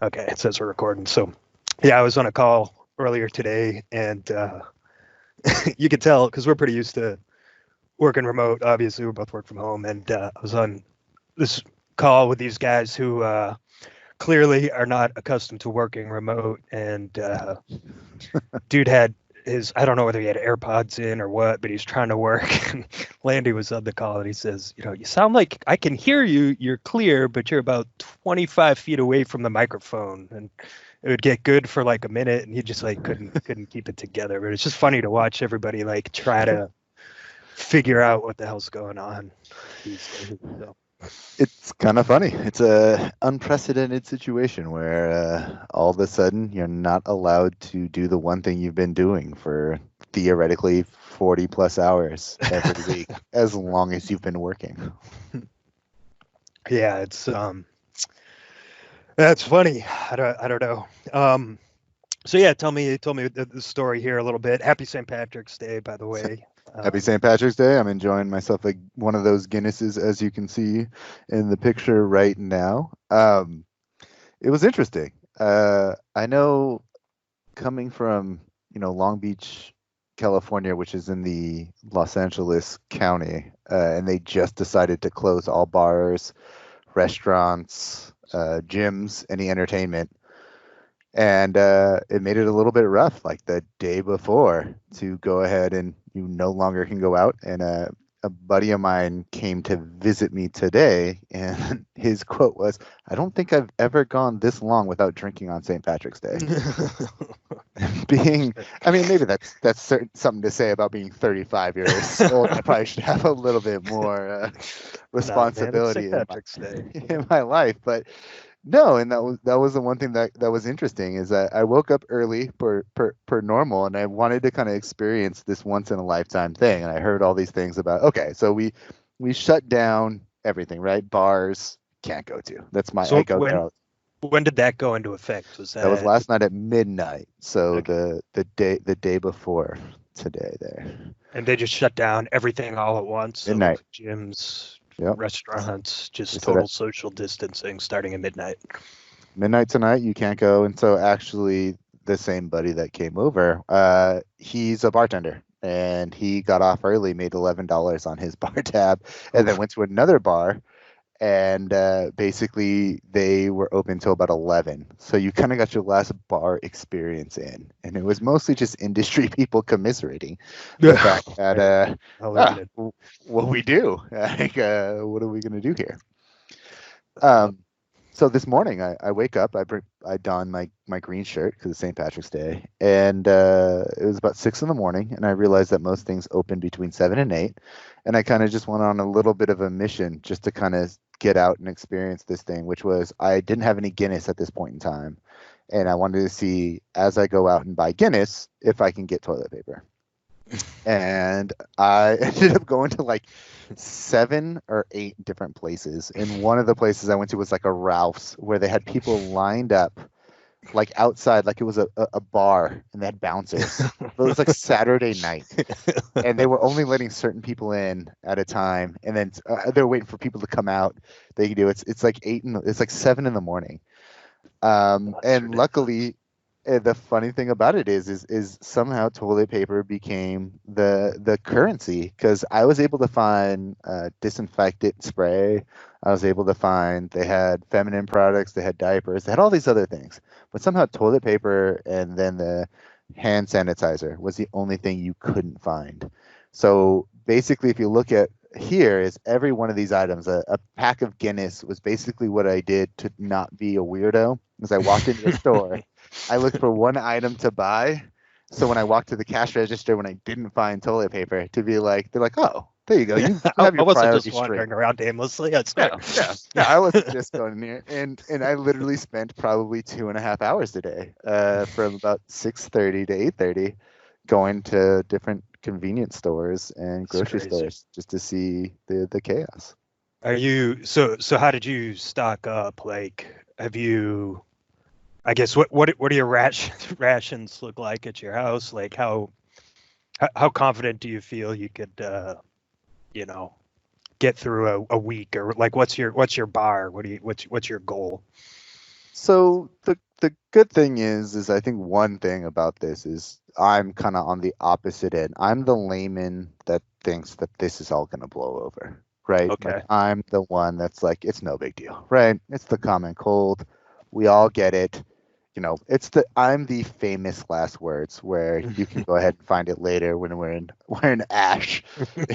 Okay, it says we're recording. So, yeah, I was on a call earlier today, and you could tell because we're pretty used to working remote. Obviously, we both work from home, and I was on this call with these guys who clearly are not accustomed to working remote. And dude had I don't know whether he had AirPods in or what, but he's trying to work. And Landy was on the call, and he says, you sound like I can hear you. You're clear, but you're about 25 feet away from the microphone. And it would get good for like a minute, and he just like couldn't keep it together. But it's just funny to watch everybody like try to figure out what the hell's going on these days. So. It's kind of funny. It's a unprecedented situation where all of a sudden you're not allowed to do the one thing you've been doing for theoretically 40 plus hours every week, as long as you've been working. Yeah, it's that's funny. I don't know. So yeah, tell me the story here a little bit. Happy St. Patrick's Day, by the way. Happy St. Patrick's Day. I'm enjoying myself like one of those Guinnesses, as you can see in the picture right now. It was interesting. I know coming from, Long Beach, California, which is in the Los Angeles County, and they just decided to close all bars, restaurants, gyms, any entertainment. And it made it a little bit rough, like the day before, to go ahead and you no longer can go out. And a buddy of mine came to visit me today, and his quote was, "I don't think I've ever gone this long without drinking on St. Patrick's Day." I mean, maybe that's something to say about being 35 years old. I probably should have a little bit more responsibility St. Patrick's Day. in my life, but no, and that was the one thing that was interesting is that I woke up early per normal, and I wanted to kind of experience this once in a lifetime thing, and I heard all these things about, okay, so we shut down everything, right? Bars can't go to. That's my So I go there. when did that go into effect? Was That was that last night at midnight. So okay? the day before today there. And they just shut down everything all at once. So Midnight. gyms, Yep. restaurants, They just said total social distancing starting at midnight. midnight tonight you can't go. And so actually the same buddy that came over, he's a bartender, and he got off early, made $11 on his bar tab, and then Oof. went to another bar, and basically they were open till about 11, so you kind of got your last bar experience in, and it was mostly just industry people commiserating the fact that Right. I'll live in it. what we do, like, what are we going to do here. Uh, um so this morning I wake up, I don my green shirt because it's St. Patrick's Day, and it was about 6 in the morning, and I realized that most things open between 7 and 8, and I kind of just went on a little bit of a mission just to kind of get out and experience this thing, which was I didn't have any Guinness at this point in time, and I wanted to see as I go out and buy Guinness if I can get toilet paper. And I ended up going to like 7 or 8 different places. And one of the places I went to was like a Ralph's where they had people lined up like outside, like it was a bar, and they had bouncers. But it was like Saturday night, and they were only letting certain people in at a time, and then they were waiting for people to come out. They could do it. It's like it's like 7 in the morning. That's And ridiculous. luckily, the funny thing about it is somehow toilet paper became the currency, because I was able to find disinfectant spray. I was able to find they had feminine products, they had diapers, they had all these other things, but somehow toilet paper and then the hand sanitizer was the only thing you couldn't find. So basically, if you look at here, is every one of these items, a pack of Guinness was basically what I did to not be a weirdo. As I walked into the store, I looked for one item to buy. So when I walked to the cash register, when I didn't find toilet paper, to be like, they're like, "Oh, there you go. You I have your wasn't just priorities straight." wandering around aimlessly. I No, swear. no, no. I wasn't just going in here, and I literally spent probably 2.5 hours today, from about 6:30 to 8:30, going to different convenience stores and It's grocery crazy. stores just to see the chaos. Are you so how did you stock up? Like, have you I guess what do your rations look like at your house? Like how confident do you feel you could you know get through a week, or like what's your bar? What's your goal? So the good thing is I think one thing about this is I'm kind of on the opposite end. I'm the layman that thinks that this is all going to blow over, right? Like Okay. I'm the one that's like it's no big deal, right? It's the common cold. We all get it. I'm the famous last words where you can go ahead and find it later when we're in Ash,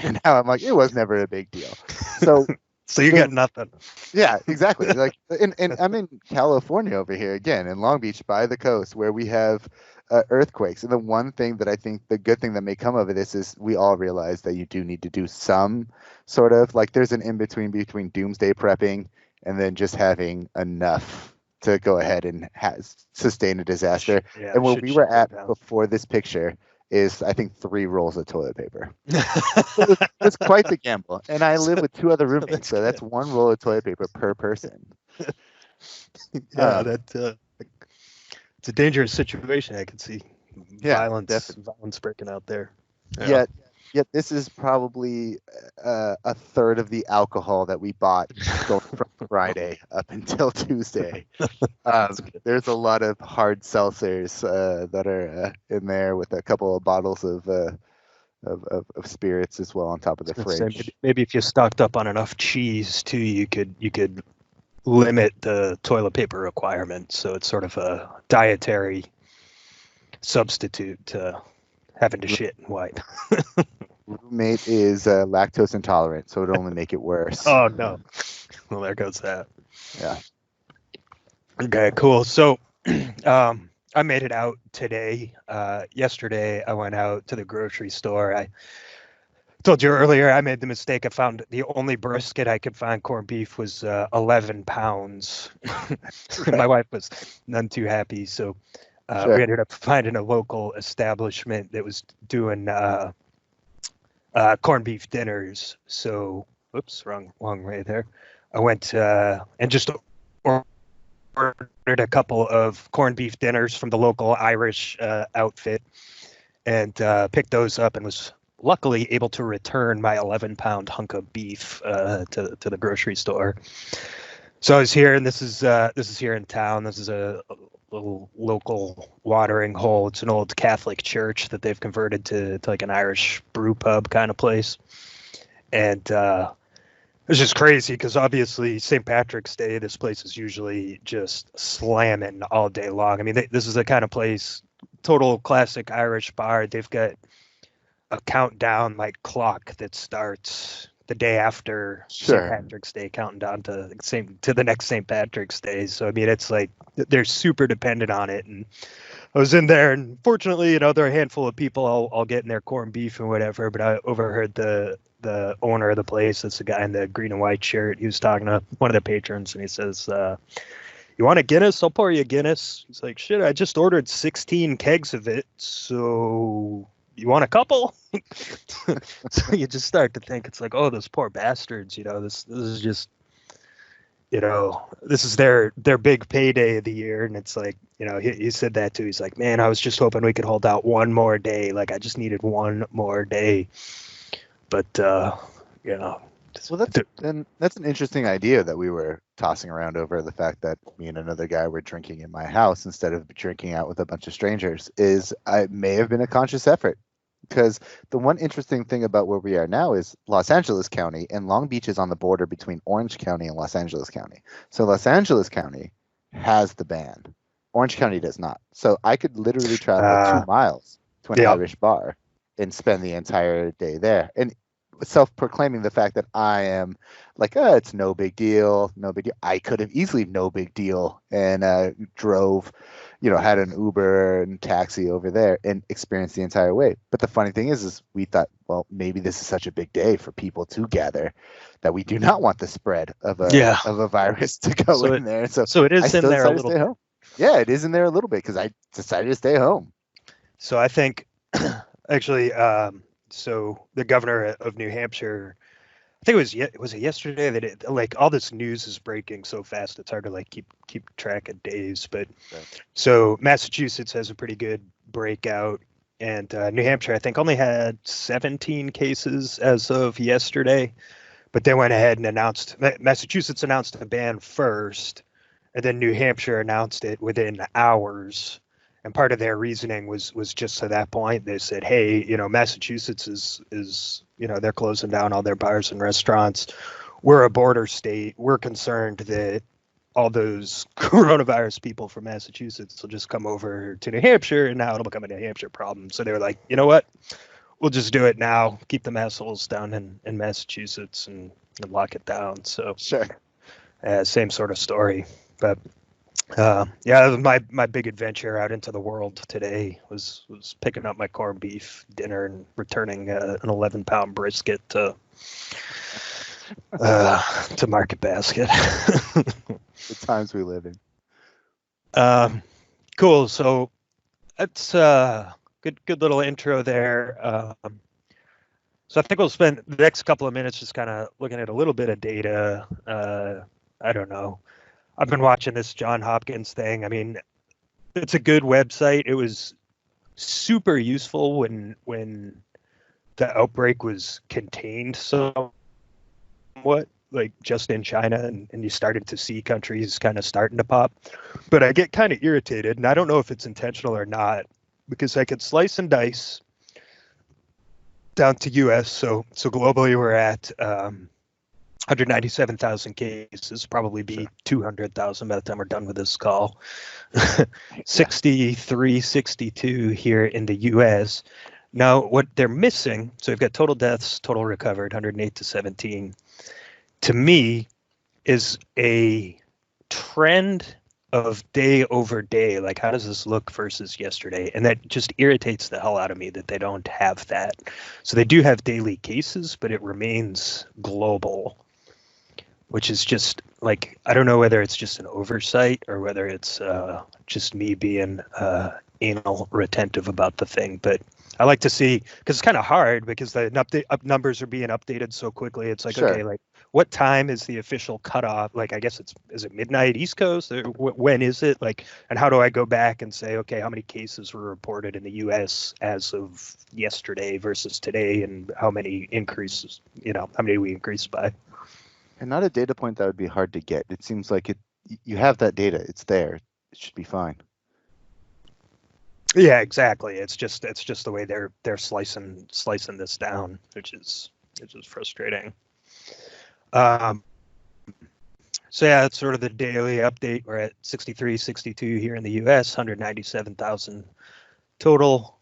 and how I'm like it was never a big deal. So So you the got nothing. yeah, exactly. Like, and I'm in California over here again, in Long Beach by the coast, where we have earthquakes. And the one thing that I think the good thing that may come of this is we all realize that you do need to do some sort of like there's an in between doomsday prepping and then just having enough to go ahead and sustain a disaster. Yeah, And where should we were go at down. before this picture is, I think, 3 rolls of toilet paper. It was quite the gamble. And I live with 2 other So roommates, that's so that's good. 1 roll of toilet paper per person. Yeah, Um, that it's a dangerous situation. I can see yeah, definitely. violence breaking out there. Yeah. Yet this is probably a third of the alcohol that we bought going from Friday up until Tuesday. That's good. There's a lot of hard seltzers that are in there with a couple of bottles of spirits as well on top of the Let's say fridge. maybe if you stocked up on enough cheese too, you could limit the toilet paper requirement. So it's sort of a dietary substitute to having to shit in white. Roommate is lactose intolerant, so it'd only make it worse. Oh no. Well, there goes that. Yeah. Okay, cool. So, I made it out today. Yesterday, I went out to the grocery store. I told you earlier I made the mistake. I found the only brisket I could find corned beef was 11 pounds. My wife was none too happy. So, Sure. we ended up finding a local establishment that was doing corned beef dinners. So, oops, wrong way there. I went and just ordered a couple of corned beef dinners from the local Irish outfit and picked those up and was luckily able to return my 11-pound hunk of beef to the grocery store. So I was here, and this is here in town. This is a little local watering hole. It's an old Catholic church that they've converted to like an Irish brew pub kind of place. And it's just crazy because obviously St. Patrick's Day, this place is usually just slamming all day long. I mean, this is the kind of place, total classic Irish bar. They've got a countdown like clock that starts the day after St. Sure. Patrick's Day, counting down to the next St. Patrick's Day. So I mean, it's like they're super dependent on it. And I was in there, and fortunately, there are a handful of people I'll get in their corned beef and whatever. But I overheard the owner of the place. That's the guy in the green and white shirt. He was talking to one of the patrons, and he says, "You want a Guinness? I'll pour you a Guinness." He's like, "Shit, I just ordered 16 kegs of it, so you want a couple?" So you just start to think it's like, oh, those poor bastards. This is just this is their big payday of the year, and it's like, he said that too. He's like, man, I was just hoping we could hold out one more day. Like I just needed one more day. But Well, that's an interesting idea that we were tossing around over the fact that me and another guy were drinking in my house instead of drinking out with a bunch of strangers. I may have been a conscious effort because the one interesting thing about where we are now is Los Angeles County, and Long Beach is on the border between Orange County and Los Angeles County. So Los Angeles County has the ban. Orange County does not. So I could literally travel 2 miles to an yeah. Irish bar and spend the entire day there. And self-proclaiming the fact that I am like, it's no big deal, no big deal. I could have easily no big deal and drove, had an Uber and taxi over there and experienced the entire way. But the funny thing is we thought, well, maybe this is such a big day for people to gather that we do not want the spread of a virus to go in there. So it is I in still there a decided to little stay bit. home. Yeah, it is in there a little bit because I decided to stay home. So I think actually, so the governor of New Hampshire, I think was it yesterday that like all this news is breaking so fast it's hard to like keep track of days. But Right. so Massachusetts has a pretty good breakout, and New Hampshire I think only had 17 cases as of yesterday. But they went ahead and Massachusetts announced a ban first, and then New Hampshire announced it within hours. And part of their reasoning was just to that point. They said, "Hey, Massachusetts is they're closing down all their bars and restaurants. We're a border state. We're concerned that all those coronavirus people from Massachusetts will just come over to New Hampshire, and now it'll become a New Hampshire problem." So they were like, "You know what? We'll just do it now. Keep the assholes down in Massachusetts and lock it down." So Sure. same sort of story, but. Yeah, my big adventure out into the world today was picking up my corned beef dinner and returning an 11-pound brisket to Market Basket. The times we live in. Cool. So that's good little intro there. So I think we'll spend the next couple of minutes just kind of looking at a little bit of data. I don't know. I've been watching this John Hopkins thing. I mean, it's a good website. It was super useful when the outbreak was contained somewhat, like just in China, and you started to see countries kind of starting to pop. But I get kind of irritated, and I don't know if it's intentional or not, because I could slice and dice down to US. So globally we're at 197,000 cases, probably be 200,000 by the time we're done with this call. 63, 62 here in the US. Now, what they're missing, so we've got total deaths, total recovered, 108 to 17. To me, is a trend of day over day. Like, how does this look versus yesterday? And that just irritates the hell out of me that they don't have that. So they do have daily cases, but it remains global, which is just like, I don't know whether it's just an oversight or whether it's just me being anal retentive about the thing. But I like to see, because it's kind of hard because the numbers are being updated so quickly. It's like, okay, like what time is the official cutoff? Like, I guess is it midnight East Coast? Or when is it? Like, and how do I go back and say, okay, how many cases were reported in the US as of yesterday versus today, and how many increases, how many we increased by? And not a data point that would be hard to get. It seems like you have that data. It's there. It should be fine. Yeah, exactly. It's just the way they're slicing this down, which is frustrating. So yeah, it's sort of the daily update. We're at 63, 62 here in the US, 197,000 total.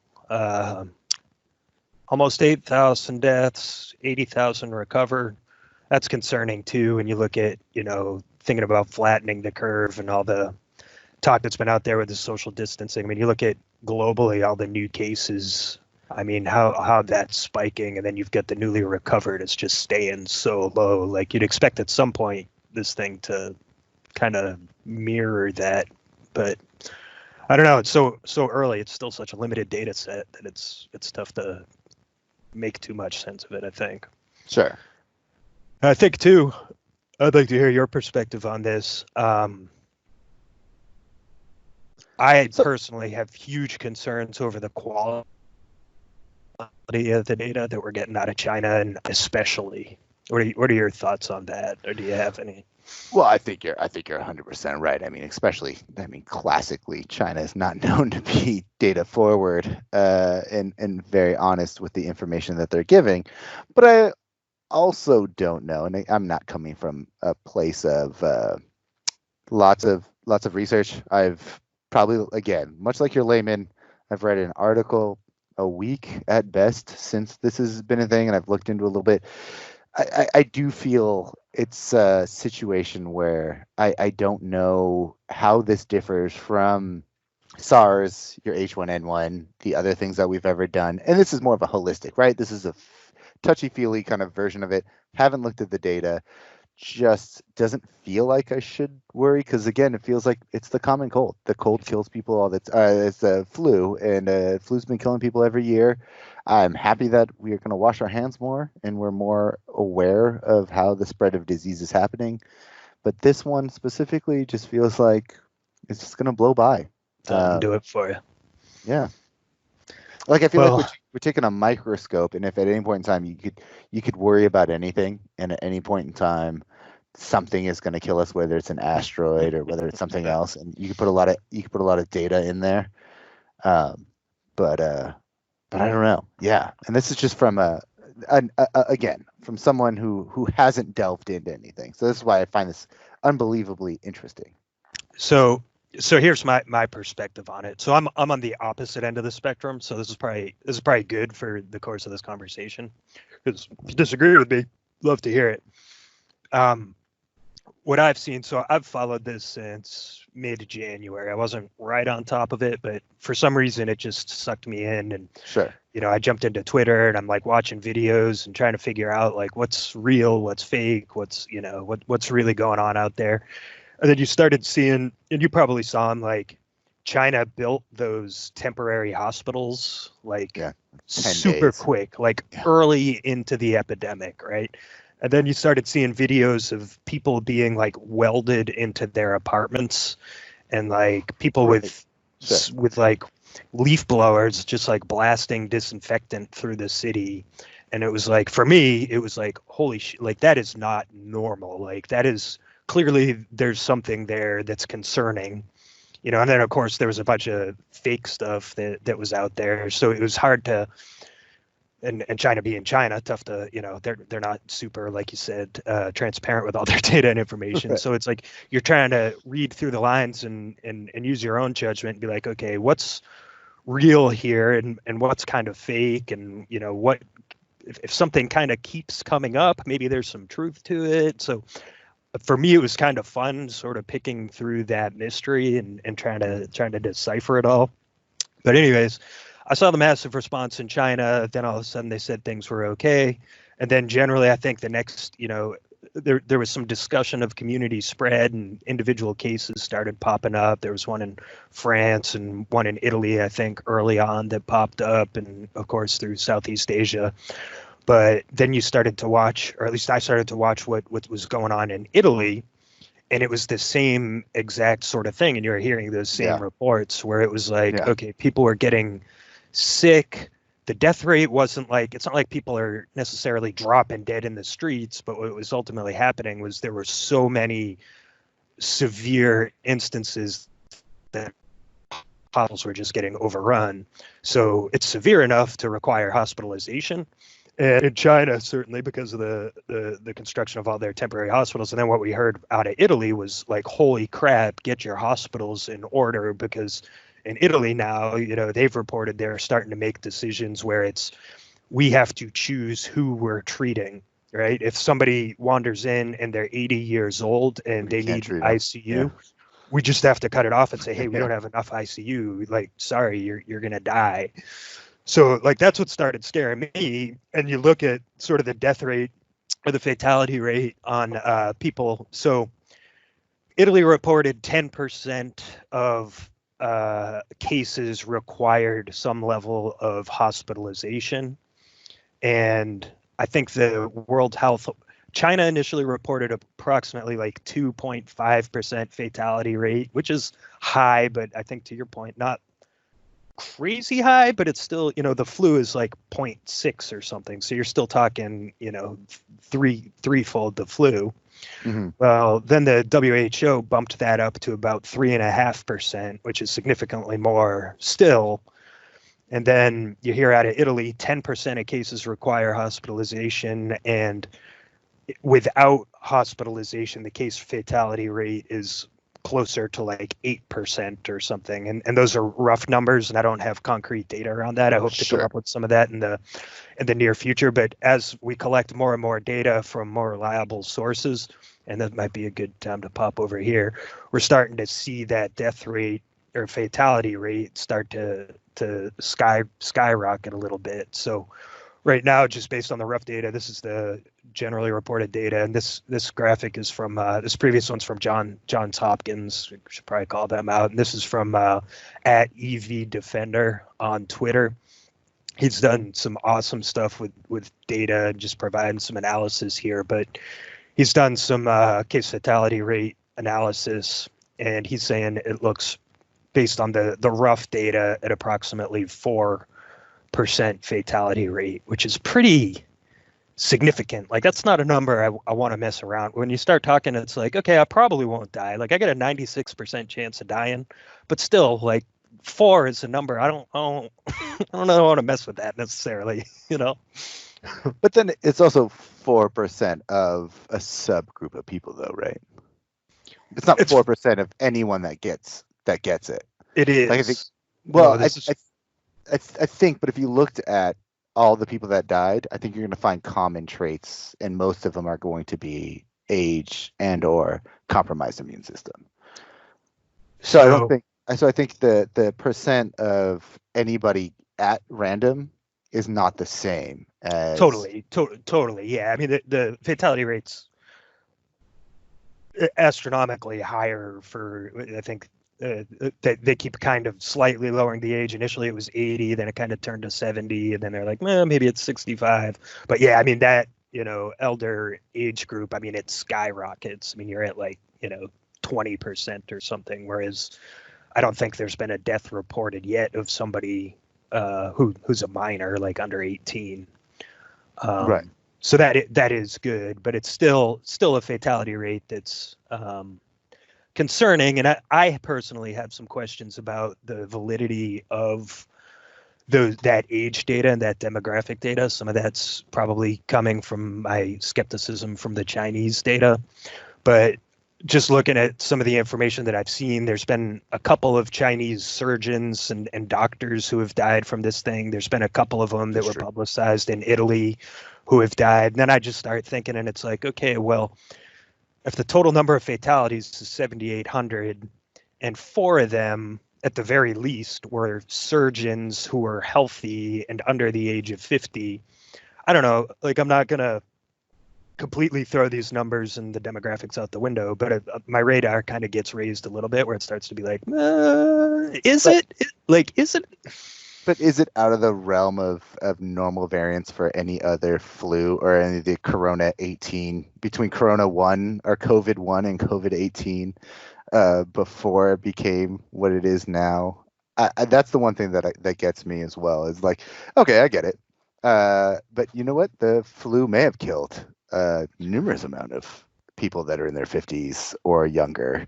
Almost 8,000 deaths, 80,000 recovered. That's concerning too when you look at, thinking about flattening the curve and all the talk that's been out there with the social distancing. I mean, you look at globally all the new cases. I mean, how that's spiking, and then you've got the newly recovered. It's just staying so low. Like, you'd expect at some point this thing to kind of mirror that, but I don't know. It's so early. It's still such a limited data set that it's tough to make too much sense of it, I think. Sure. I think too, I'd like to hear your perspective on this. I personally have huge concerns over the quality of the data that we're getting out of China, and especially, what are your thoughts on that, or do you have any? Well, I think you're 100% right. I mean, classically, China is not known to be data forward and very honest with the information that they're giving. But I also don't know, and I'm not coming from a place of lots of research. I've probably, again, much like your layman, I've read an article a week at best since this has been a thing, and I've looked into a little bit. I do feel it's a situation where I don't know how this differs from SARS, your H1N1, the other things that we've ever done. And this is more of a holistic, right? This is a touchy-feely kind of version of it. Haven't looked at the data. Just doesn't feel like I should worry, because again, it feels like it's the common cold. The cold kills people all the time. It's the flu, and flu's been killing people every year. I'm happy that we are going to wash our hands more and we're more aware of how the spread of disease is happening. But this one specifically just feels like it's just going to blow by. Do it for you. Yeah. Like, I feel like we're taking a microscope, and if at any point in time you could worry about anything, and at any point in time something is going to kill us, whether it's an asteroid or whether it's something else, and you can put a lot of data in there. But I don't know. Yeah, and this is just from again from someone who hasn't delved into anything. So this is why I find this unbelievably interesting. So here's my perspective on it. So I'm on the opposite end of the spectrum. So this is probably good for the course of this conversation. Because if you disagree with me, love to hear it. What I've seen, so I've followed this since mid-January. I wasn't right on top of it, but for some reason it just sucked me in. And Sure. I jumped into Twitter and I'm like watching videos and trying to figure out like what's real, what's fake, what's what's really going on out there. And then you started seeing, and you probably saw them, like China built those temporary hospitals like super days. quick, like early into the epidemic, right? And then you started seeing videos of people being like welded into their apartments, and like people with like leaf blowers just like blasting disinfectant through the city. And it was like, for me, it was like, holy shit, like that is not normal. Like that is clearly there's something there that's concerning. And then of course there was a bunch of fake stuff that was out there. So it was hard to, and China being China, tough to, they're not super, like you said, transparent with all their data and information. Right. So it's like you're trying to read through the lines and use your own judgment and be like, okay, what's real here and what's kind of fake, and what if something kind of keeps coming up, maybe there's some truth to it. So for me, it was kind of fun sort of picking through that mystery and trying to decipher it all. But anyways, I saw the massive response in China. Then all of a sudden they said things were okay. And then generally, I think the next, there was some discussion of community spread and individual cases started popping up. There was one in France and one in Italy, I think, early on that popped up, and of course through Southeast Asia. But then you started to watch, or at least I started to watch what was going on in Italy. And it was the same exact sort of thing. And you're hearing those same reports where it was like, okay, people were getting sick. The death rate wasn't like, it's not like people are necessarily dropping dead in the streets, but what was ultimately happening was there were so many severe instances that hospitals were just getting overrun. So it's severe enough to require hospitalization. And in China, certainly because of the construction of all their temporary hospitals. And then what we heard out of Italy was like, holy crap, get your hospitals in order, because in Italy now, they've reported they're starting to make decisions where we have to choose who we're treating, right? If somebody wanders in and they're 80 years old and they need ICU, we just have to cut it off and say, hey, we don't have enough ICU. Like, sorry, you're going to die. So like that's what started scaring me. And you look at sort of the death rate or the fatality rate on people. So Italy reported 10% of cases required some level of hospitalization. And I think the World Health, China initially reported approximately like 2.5% fatality rate, which is high, but I think to your point, not crazy high, but it's still, the flu is like 0.6 or something. So you're still talking, threefold the flu. Mm-hmm. Well, then the WHO bumped that up to about 3.5%, which is significantly more still. And then you hear out of Italy, 10% of cases require hospitalization, and without hospitalization, the case fatality rate is closer to like 8% or something. And those are rough numbers, and I don't have concrete data around that. I hope to come up with some of that in the near future. But as we collect more and more data from more reliable sources, and that might be a good time to pop over here, we're starting to see that death rate or fatality rate start to skyrocket a little bit. So right now, just based on the rough data, this is the generally reported data, and this graphic is from this previous one's from Johns Hopkins. We should probably call them out. And this is from at EV Defender on Twitter. He's done some awesome stuff with data and just providing some analysis here, but he's done some case fatality rate analysis, and he's saying it looks, based on the rough data, at approximately 4% fatality rate, which is pretty significant. Like that's not a number I want to mess around. When you start talking, it's like, okay, I probably won't die. Like I get a 96% chance of dying, but still, like 4 is a number. I don't know. I want to mess with that necessarily. You know. But then it's also 4% of a subgroup of people, though, right? It's not It's 4% of anyone that gets it. it Like I think, is. well, No, this is I think, but if you looked at all the people that died, I think you're going to find common traits, and most of them are going to be age and or compromised immune system. So I don't so think. So I think the percent of anybody at random is not the same as. totally. Yeah. I mean, the fatality rates astronomically higher for I think they keep kind of slightly lowering the age. Initially it was 80, then it kind of turned to 70, and then they're like, maybe it's 65. But yeah, I mean that, elder age group, I mean it skyrockets. I mean you're at like, 20% or something, whereas I don't think there's been a death reported yet of somebody who's a minor, like under 18. Right. So that is good, but it's still a fatality rate that's concerning. And I personally have some questions about the validity of that age data and that demographic data. Some of that's probably coming from my skepticism from the Chinese data, but just looking at some of the information that I've seen, there's been a couple of Chinese surgeons and doctors who have died from this thing. There's been a couple of them that That's were true. publicized in Italy who have died. And then I just start thinking, and it's like, okay, well, if the total number of fatalities is 7,800, and 4 of them, at the very least, were surgeons who were healthy and under the age of 50, I don't know. Like, I'm not going to completely throw these numbers and the demographics out the window, but my radar kind of gets raised a little bit where it starts to be like, is But it? Like, is it? but is it out of the realm of normal variants for any other flu or any of the Corona 18 between Corona 1 or COVID 1 and COVID 18 before it became what it is now? That's the one thing that gets me as well. Is like, okay, I get it, but you know what? The flu may have killed numerous amount of people that are in their 50s or younger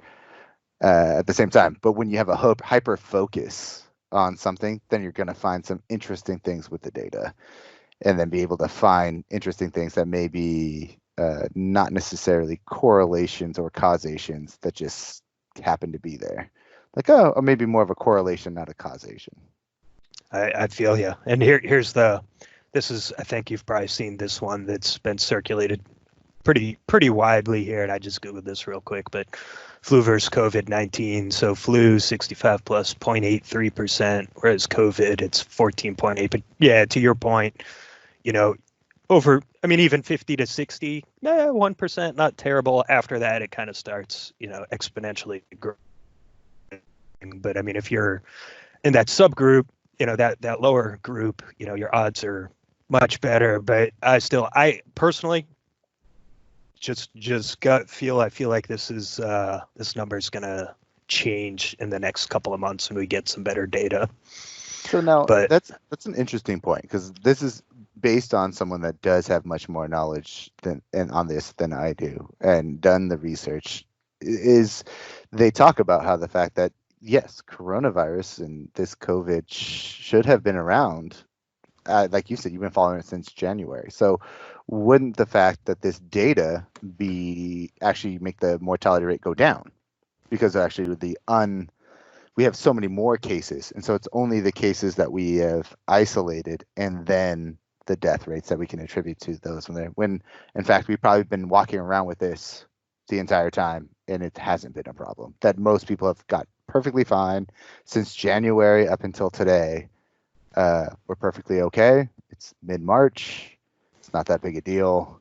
at the same time. But when you have a hyper focus on something, then you're going to find some interesting things with the data, and then be able to find interesting things that may be not necessarily correlations or causations that just happen to be there. Like, oh, or maybe more of a correlation, not a causation. I feel you. And this is, I think you've probably seen this one that's been circulated pretty widely here, and I just googled this real quick, but flu versus COVID-19. So flu 65 plus 0.83%, whereas COVID it's 14.8. But yeah, to your point, you know, I mean, even 50 to 60, 1%, not terrible. After that, it kind of starts, exponentially growing. But I mean, if you're in that subgroup, that lower group, your odds are much better. But I personally just gut feel. I feel like this number is gonna change in the next couple of months when we get some better data. So now But that's an interesting point, because this is based on someone that does have much more knowledge on this than I do, and done the research. Is they talk about how the fact that yes, coronavirus and this COVID should have been around. Like you said, you've been following it since January. So wouldn't the fact that this data be actually make the mortality rate go down? Because actually we have so many more cases, and so it's only the cases that we have isolated and then the death rates that we can attribute to those from there. When in fact we've probably been walking around with this the entire time, and it hasn't been a problem. That most people have got perfectly fine since January up until today. We're perfectly okay. It's mid-March. It's not that big a deal.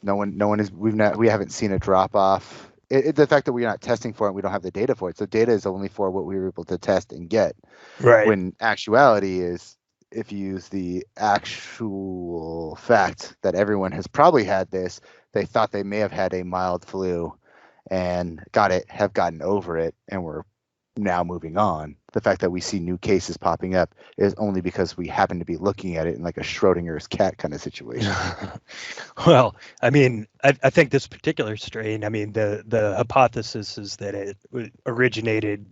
No one is. We haven't seen a drop off. The fact that we're not testing for it, we don't have the data for it. So data is only for what we were able to test and get. right, When actuality is, if you use the actual fact that everyone has probably had this, they thought they may have had a mild flu and have gotten over it, and were now moving on, the fact that we see new cases popping up is only because we happen to be looking at it in like a Schrodinger's cat kind of situation. Well, I mean, I think this particular strain, I mean, the hypothesis is that it originated,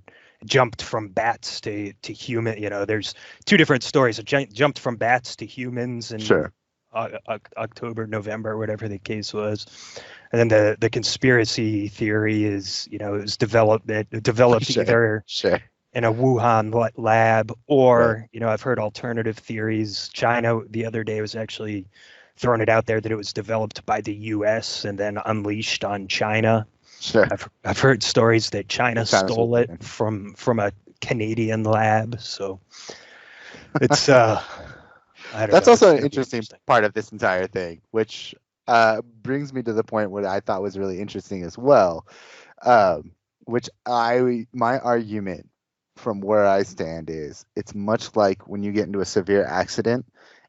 jumped from bats to human. You know, there's two different stories. It jumped from bats to humans in Sure. October, November, whatever the case was. And then the conspiracy theory is, you know, it was developed Sure. either Sure. in a Wuhan lab, Right. or, you know, I've heard alternative theories. China the other day was actually throwing it out there that it was developed by the US and then unleashed on China. Sure. I've heard stories that China China's stole it from a Canadian lab. So it's I don't That's know, it's also an going to be interesting interesting. part of this entire thing, which brings me to the point what I thought was really interesting as well, um, which my argument from where I stand is it's much like when you get into a severe accident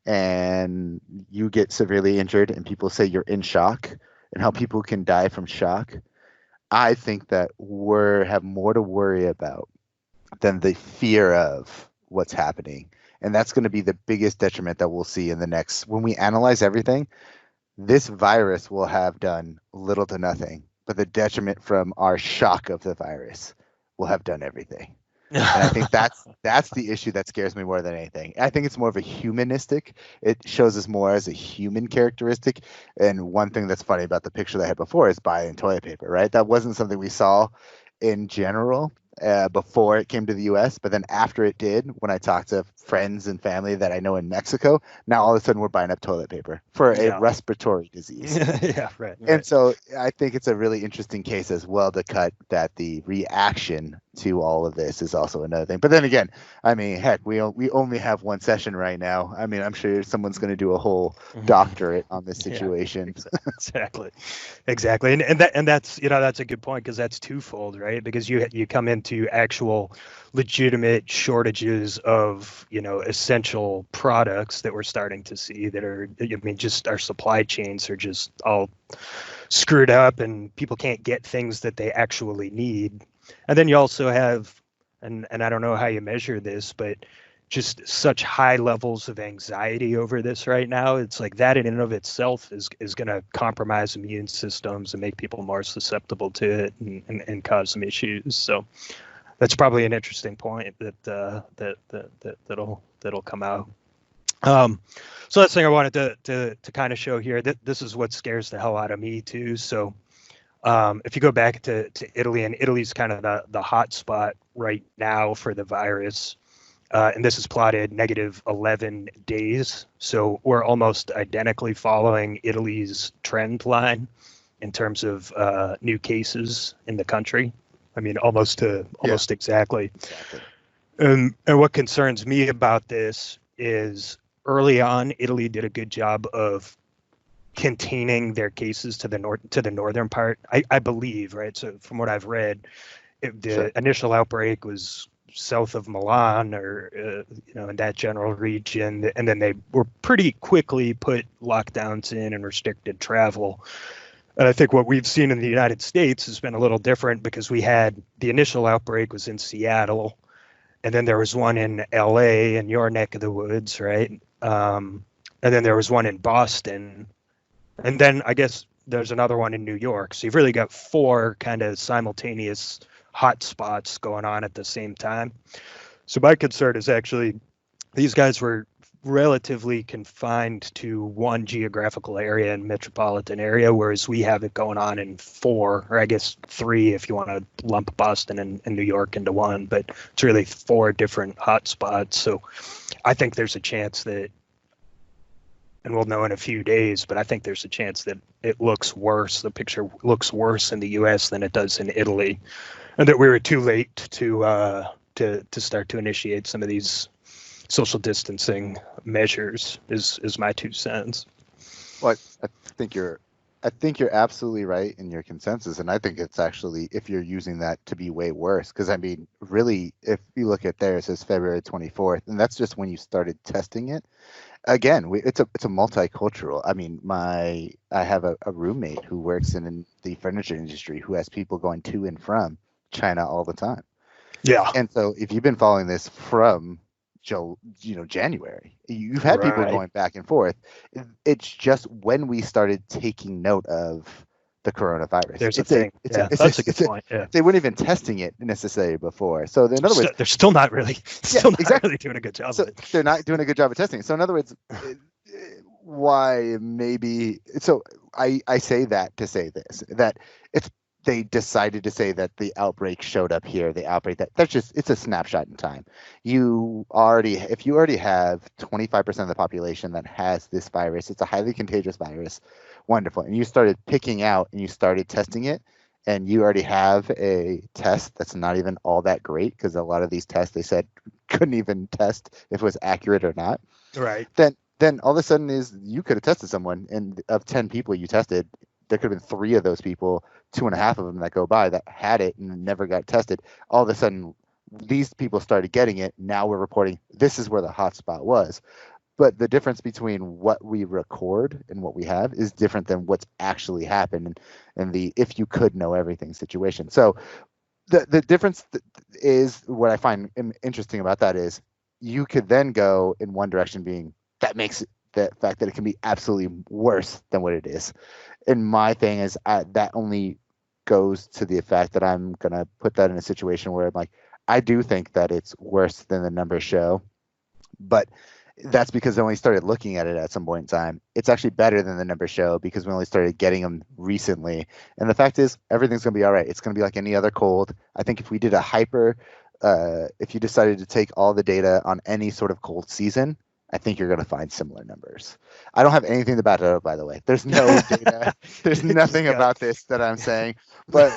and you get severely injured and people say you're in shock and how people can die from shock. I think that we have more to worry about than the fear of what's happening. And that's going to be the biggest detriment that we'll see in the next, when we analyze everything, this virus will have done little to nothing, but the detriment from our shock of the virus will have done everything. And I think that's the issue that scares me more than anything. I think it's more of a humanistic. It shows us more as a human characteristic. And one thing that's funny about the picture that I had before is buying toilet paper, right? That wasn't something we saw in general before it came to the U.S. But then after it did, when I talked to friends and family that I know in Mexico, now all of a sudden we're buying up toilet paper for a Yeah. respiratory disease. Yeah, right, And right. so I think it's a really interesting case as well to cut that the reaction to all of this is also another thing. But then again, I mean, heck, we only have one session right now. I mean, I'm sure someone's going to do a whole doctorate on this Yeah, situation. exactly. Exactly. And that's, you know, that's a good point, because that's twofold, right? Because you come into actual legitimate shortages of, you know, essential products that we're starting to see that are, I mean, just our supply chains are just all screwed up and people can't get things that they actually need. And then you also have, and I don't know how you measure this, but just such high levels of anxiety over this right now. It's like that in and of itself is going to compromise immune systems and make people more susceptible to it, and cause some issues. So that's probably an interesting point that'll come out. So that's the thing I wanted to kind of show here. That this is what scares the hell out of me too. So if you go back to Italy, and Italy's kind of the hot spot right now for the virus. And this is plotted negative 11 days. So we're almost identically following Italy's trend line in terms of new cases in the country. I mean, almost exactly. Exactly. And what concerns me about this is early on, Italy did a good job of containing their cases to the northern part. I believe, right? So from what I've read, Sure. the initial outbreak was south of Milan, or you know, in that general region, and then they were pretty quickly put lockdowns in and restricted travel. And I think what we've seen in the United States has been a little different, because we had the initial outbreak was in Seattle, and then there was one in LA, in your neck of the woods, right? And then there was one in Boston, and then I guess there's another one in New York. So you've really got four kind of simultaneous hot spots going on at the same time. So my concern is actually these guys were relatively confined to one geographical area and metropolitan area, whereas we have it going on in four, or I guess three if you want to lump Boston and New York into one, but it's really four different hot spots. So I think there's a chance that, and we'll know in a few days, but I think there's a chance that it looks worse. The picture looks worse in the U.S. than it does in Italy, and that we were too late to start to initiate some of these social distancing measures. Is my 2 cents. Well, think you're I think you're absolutely right in your consensus, and I think it's actually, if you're using that, to be way worse. Because I mean, really, if you look at there, it says February 24th, and that's just when you started testing it. Again, it's a multicultural. I mean, I have a roommate who works in the furniture industry who has people going to and from China all the time. Yeah. And so if you've been following this from January, you've had people Right. going back and forth. It's just when we started taking note of the coronavirus. There's a thing. Yeah, that's a good point. Yeah. They weren't even testing it necessarily before. So in other words, They're still not really, yeah, still not exactly. really doing a good job So of it. they're not doing a good job of testing. So in other words, why maybe so I say that to say this, that if they decided to say that the outbreak showed up here, the outbreak that's just, it's a snapshot in time. If you already have 25% of the population that has this virus, it's a highly contagious virus, wonderful, and you started picking out and you started testing it, and you already have a test that's not even all that great, because a lot of these tests they said couldn't even test if it was accurate or not, Right. then all of a sudden is you could have tested someone, and of 10 people you tested, there could have been 3 of those people, 2.5 of them that go by that had it and never got tested. All of a sudden, these people started getting it. Now we're reporting this is where the hotspot was. But the difference between what we record and what we have is different than what's actually happened, and the if you could know everything situation. So the difference is, what I find interesting about that is, you could then go in one direction, being that makes the fact that it can be absolutely worse than what it is. And my thing is, that only goes to the fact that I'm gonna put that in a situation where I'm like, I do think that it's worse than the numbers show, but that's because I only started looking at it at some point in time. It's actually better than the numbers show because we only started getting them recently. And the fact is, everything's going to be all right. It's going to be like any other cold. I think if we did if you decided to take all the data on any sort of cold season, I think you're going to find similar numbers. I don't have anything to back it up, by the way. There's no data. There's nothing about this that I'm saying. But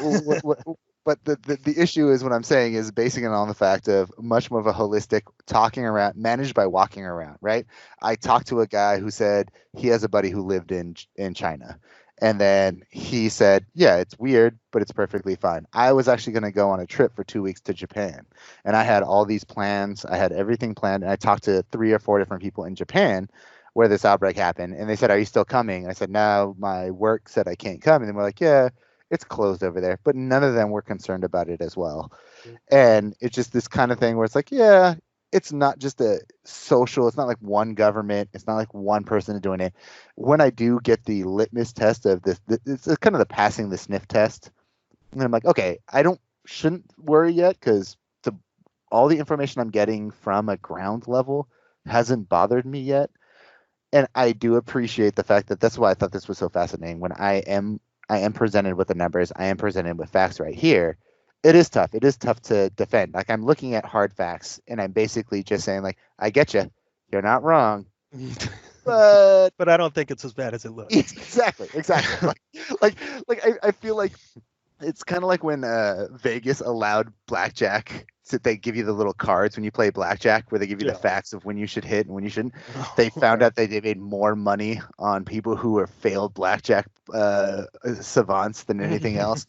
but the issue is, what I'm saying is basing it on the fact of much more of a holistic talking around, managed by walking around, right? I talked to a guy who said he has a buddy who lived in China. And then he said, yeah, it's weird, but it's perfectly fine. I was actually going to go on a trip for 2 weeks to Japan. And I had all these plans. I had everything planned. And I talked to 3 or 4 different people in Japan where this outbreak happened. And they said, are you still coming? And I said, no, my work said I can't come. And they were like, yeah, it's closed over there. But none of them were concerned about it as well. And it's just this kind of thing where it's like, yeah, it's not just a social, it's not like one government, it's not like one person doing it. When I do get the litmus test of this, it's kind of the passing the sniff test. And I'm like, okay, shouldn't worry yet, because all the information I'm getting from a ground level hasn't bothered me yet. And I do appreciate the fact that that's why I thought this was so fascinating. When I am presented with the numbers, I am presented with facts right here. It is tough. It is tough to defend. Like, I'm looking at hard facts, and I'm basically just saying, like, I get you. You're not wrong. But I don't think it's as bad as it looks. Exactly. I feel like it's kind of like when Vegas allowed blackjack. So they give you the little cards when you play blackjack, where they give you the facts of when you should hit and when you shouldn't. They found out that they made more money on people who were failed blackjack savants than anything else.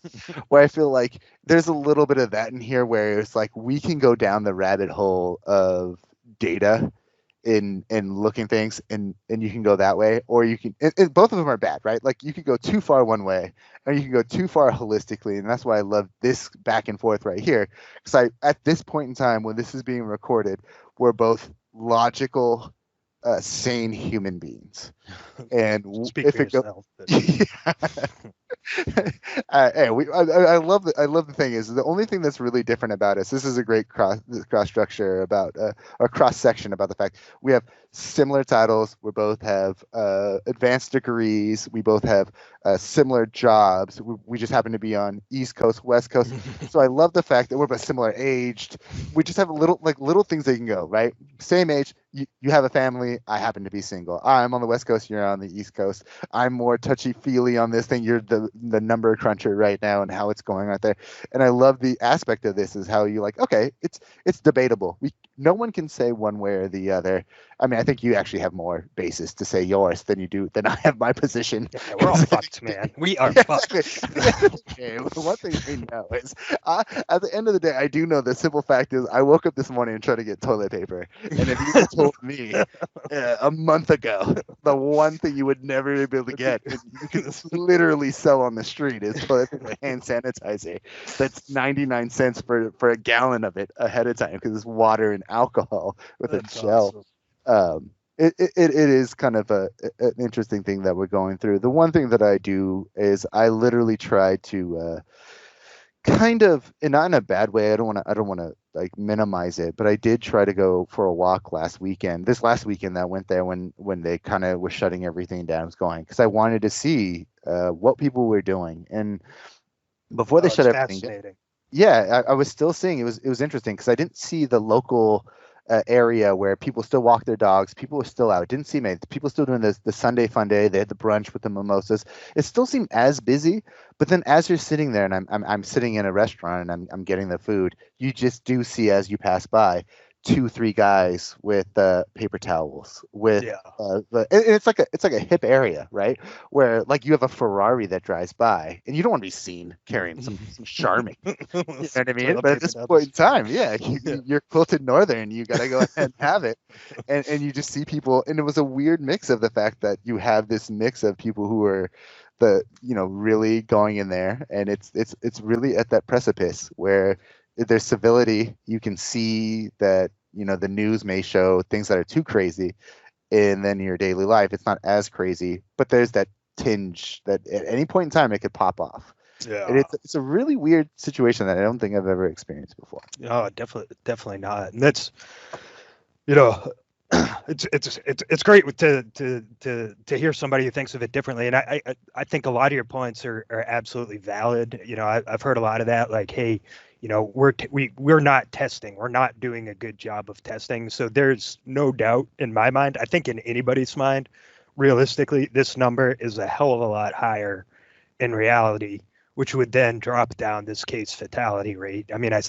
Where I feel like there's a little bit of that in here, where it's like we can go down the rabbit hole of data in looking things, and you can go that way, or you can, and both of them are bad, right? Like, you could go too far one way, or you can go too far holistically. And that's why I love this back and forth right here, because at this point in time when this is being recorded, we're both logical, sane human beings. And Speak for yourself. Hey, I love the thing is, the only thing that's really different about us, this is a great cross structure about or cross section about the fact we have similar titles, we both have advanced degrees, we both have similar jobs, we just happen to be on East Coast, West Coast. So I love the fact that we're both similar aged. We just have little things that can go right. Same age, you have a family, I happen to be single. I'm on the West Coast, you're on the East Coast. I'm more touchy-feely on this thing. You're the number cruncher right now and how it's going right there. And I love the aspect of this is how you like, okay, it's debatable. No one can say one way or the other. I mean, I think you actually have more basis to say yours than I have my position. Yeah, we're all fucked, man. We are fucked. Okay, one thing we know is, at the end of the day, I do know the simple fact is I woke up this morning and tried to get toilet paper. And if you told me a month ago, the one thing you would never be able to get, you could literally sell sell on the street is toilet paper hand sanitizer. That's 99 cents for a gallon of it ahead of time because it's water and alcohol with a That's gel. awesome. It is kind of an interesting thing that we're going through. The one thing that I do is I literally try to kind of, and not in a bad way. I don't want to like minimize it, but I did try to go for a walk last weekend. This last weekend that I went there when they kind of were shutting everything down, was going because I wanted to see what people were doing. And before they Oh, shut it's everything down, fascinating. yeah, I was still seeing it was interesting because I didn't see the local area where people still walk their dogs. People were still out. Didn't see many people still doing the Sunday fun day. They had the brunch with the mimosas. It still seemed as busy, but then as you're sitting there and I'm sitting in a restaurant and I'm getting the food, you just do see as you pass by 2, 3 guys with paper towels with Yeah. and it's like a hip area, right? Where like you have a Ferrari that drives by and you don't want to be seen carrying some Charmin. You know what I mean? Toilet But at paper this down the point in street. time, yeah, Yeah. you're quilted northern. You got to go ahead and have it, and you just see people, and it was a weird mix of the fact that you have this mix of people who are really going in there, and it's really at that precipice where there's civility. You can see that the news may show things that are too crazy, and then your daily life it's not as crazy, but there's that tinge that at any point in time it could pop off. And Yeah. it's a really weird situation that I don't think I've ever experienced before. Oh, definitely not. And that's, you know, it's great to hear somebody who thinks of it differently. And I think a lot of your points are absolutely valid. I've heard a lot of that, like, hey, we're not testing. We're not doing a good job of testing. So there's no doubt in my mind, I think in anybody's mind, realistically, this number is a hell of a lot higher in reality, which would then drop down this case fatality rate. I mean, I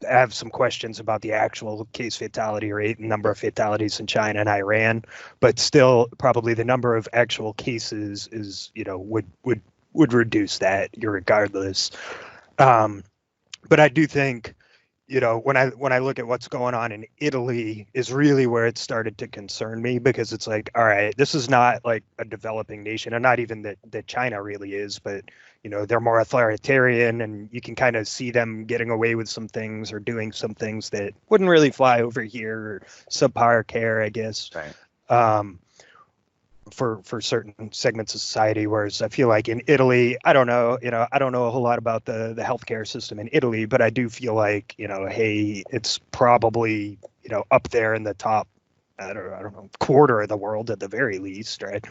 have some questions about the actual case fatality rate and number of fatalities in China and Iran, but still, probably the number of actual cases is, would reduce that regardless. Um, but I do think, when I look at what's going on in Italy is really where it started to concern me, because it's like, all right, this is not like a developing nation, and not even that China really is, but they're more authoritarian, and you can kind of see them getting away with some things or doing some things that wouldn't really fly over here, or subpar care, I guess. Right. Um, for certain segments of society. Whereas I feel like in Italy, I don't know, I don't know a whole lot about the healthcare system in Italy, but I do feel like, hey, it's probably, up there in the top, I don't know, quarter of the world at the very least, right?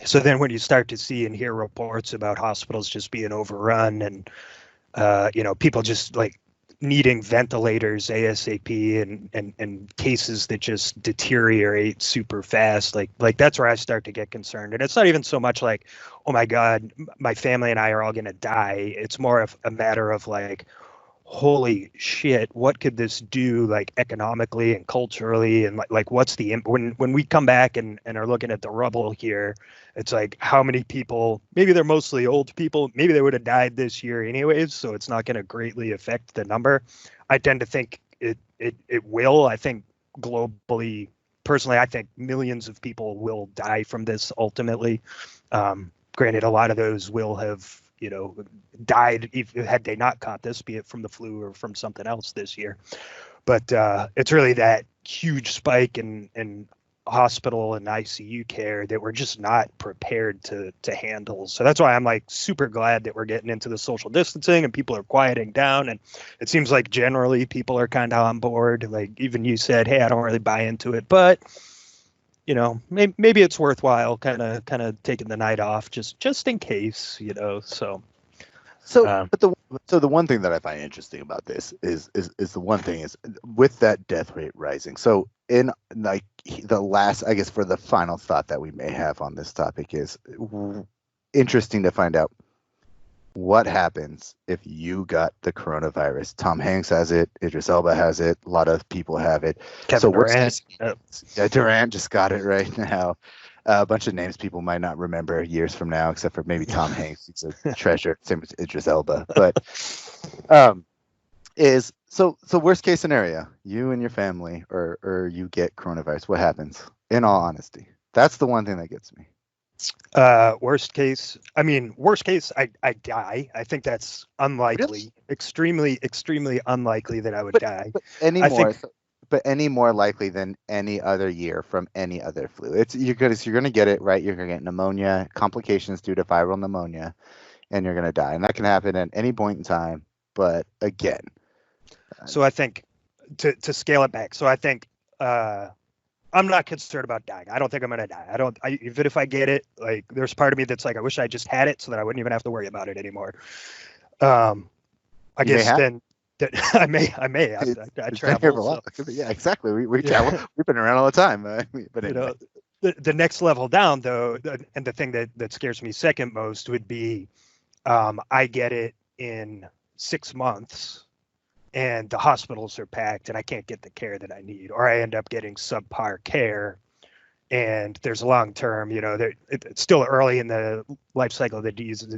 So then when you start to see and hear reports about hospitals just being overrun, and people just like needing ventilators ASAP, and cases that just deteriorate super fast, like that's where I start to get concerned. And it's not even so much like, oh my God, my family and I are all going to die. It's more of a matter of like, holy shit, what could this do, like economically and culturally, and like what's the when we come back and are looking at the rubble here, it's like, how many people, maybe they're mostly old people, maybe they would have died this year anyways, so it's not going to greatly affect the number. I tend to think it will. I think globally, personally, I think millions of people will die from this ultimately. Granted, a lot of those will have, died had they not caught this, be it from the flu or from something else this year. But it's really that huge spike in hospital and ICU care that we're just not prepared to handle. So that's why I'm like super glad that we're getting into the social distancing and people are quieting down. And it seems like generally people are kind of on board. Like even you said, hey, I don't really buy into it, but maybe it's worthwhile kind of taking the night off just in case, so. So, Um, the one thing that I find interesting about this is the one thing is with that death rate rising. So in like the last, I guess for the final thought that we may have on this topic is interesting to find out what happens if you got the coronavirus. Tom Hanks has it. Idris Elba has it. A lot of people have it. Kevin Durant. Durant just got it right now. A bunch of names people might not remember years from now, except for maybe Tom Hanks. He's a treasure. Same with Idris Elba. But so worst case scenario, you and your family or you get coronavirus. What happens? In all honesty, that's the one thing that gets me. Worst case, I die. I think that's Really? unlikely, extremely unlikely that I would But die. but any I more think so- but any more likely than any other year from any other flu. It's you're gonna get it right. You're gonna get pneumonia, complications due to viral pneumonia, and you're gonna die. And that can happen at any point in time. But again, uh, so. I think to scale it back. So I think uh, I'm not concerned about dying. I don't think I'm gonna die. I don't. Even if I get it, like there's part of me that's like, I wish I just had it so that I wouldn't even have to worry about it anymore. Um, I you may guess have. then that I may. I It's been here for travel, a while. so Yeah, exactly. We travel. yeah. We've been around all the time. But You anyway, know, the next level down though, and the thing that scares me second most would be I get it in 6 months and the hospitals are packed and I can't get the care that I need, or I end up getting subpar care. And there's long term, it's still early in the life cycle of the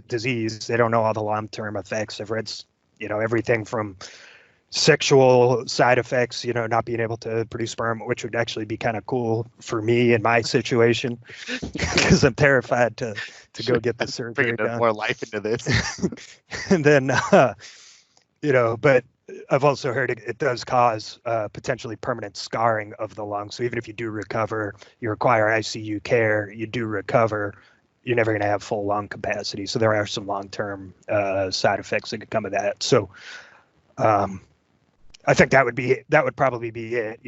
disease. They don't know all the long term effects. I've read, everything from sexual side effects, not being able to produce sperm, which would actually be kind of cool for me in my situation because I'm terrified to sure. go get the surgery Bringing done. more life into this. And then, but I've also heard it does cause potentially permanent scarring of the lung. So even if you do recover, you require ICU care, you do recover, you're never going to have full lung capacity. So there are some long-term side effects that could come of that. So um, I think that would probably be it.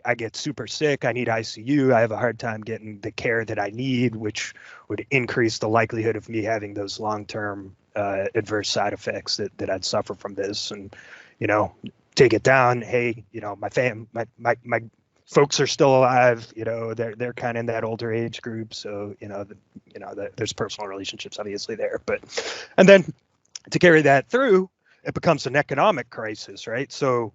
I get super sick. I need ICU. I have a hard time getting the care that I need, which would increase the likelihood of me having those long-term adverse side effects that I'd suffer from this. And, you know, take it down. Hey, my folks are still alive. They're kind of in that older age group. So, there's personal relationships obviously there, and then to carry that through, it becomes an economic crisis, right? So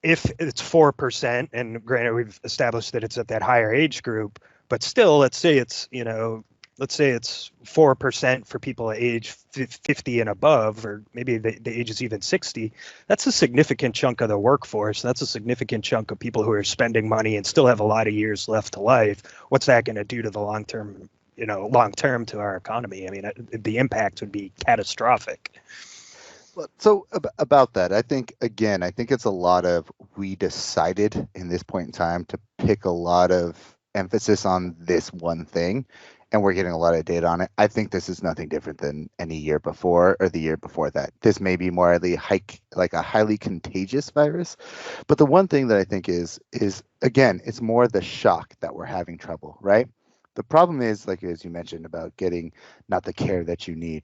if it's 4%, and granted we've established that it's at that higher age group, but still, let's say it's 4% for people age 50 and above, or maybe the age is even 60. That's a significant chunk of the workforce. That's a significant chunk of people who are spending money and still have a lot of years left to life. What's that going to do to the long term to our economy? I mean, the impact would be catastrophic. Well, so about that, I think it's a lot of we decided in this point in time to pick a lot of emphasis on this one thing, and we're getting a lot of data on it. I think this is nothing different than any year before or the year before that. This may be more like a highly contagious virus, but the one thing that I think is again, it's more the shock that we're having trouble, right? The problem is, like as you mentioned, about getting not the care that you need.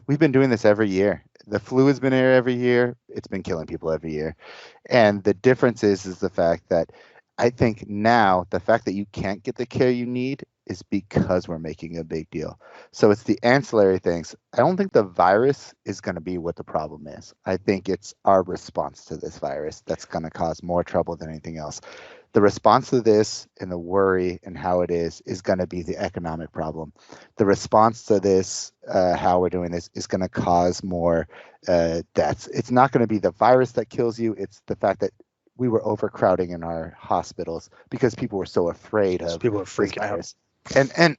We've been doing this every year. The flu has been here every year. It's been killing people every year. And the difference is the fact that I think now the fact that you can't get the care you need is because we're making a big deal. So it's the ancillary things. I don't think the virus is going to be what the problem is. I think it's our response to this virus that's going to cause more trouble than anything else. The response to this and the worry and how it is going to be the economic problem. The response to this, how we're doing this, is going to cause more deaths. It's not going to be the virus that kills you. It's the fact that we were overcrowding in our hospitals because people were so afraid So of people are this freaking out. virus. And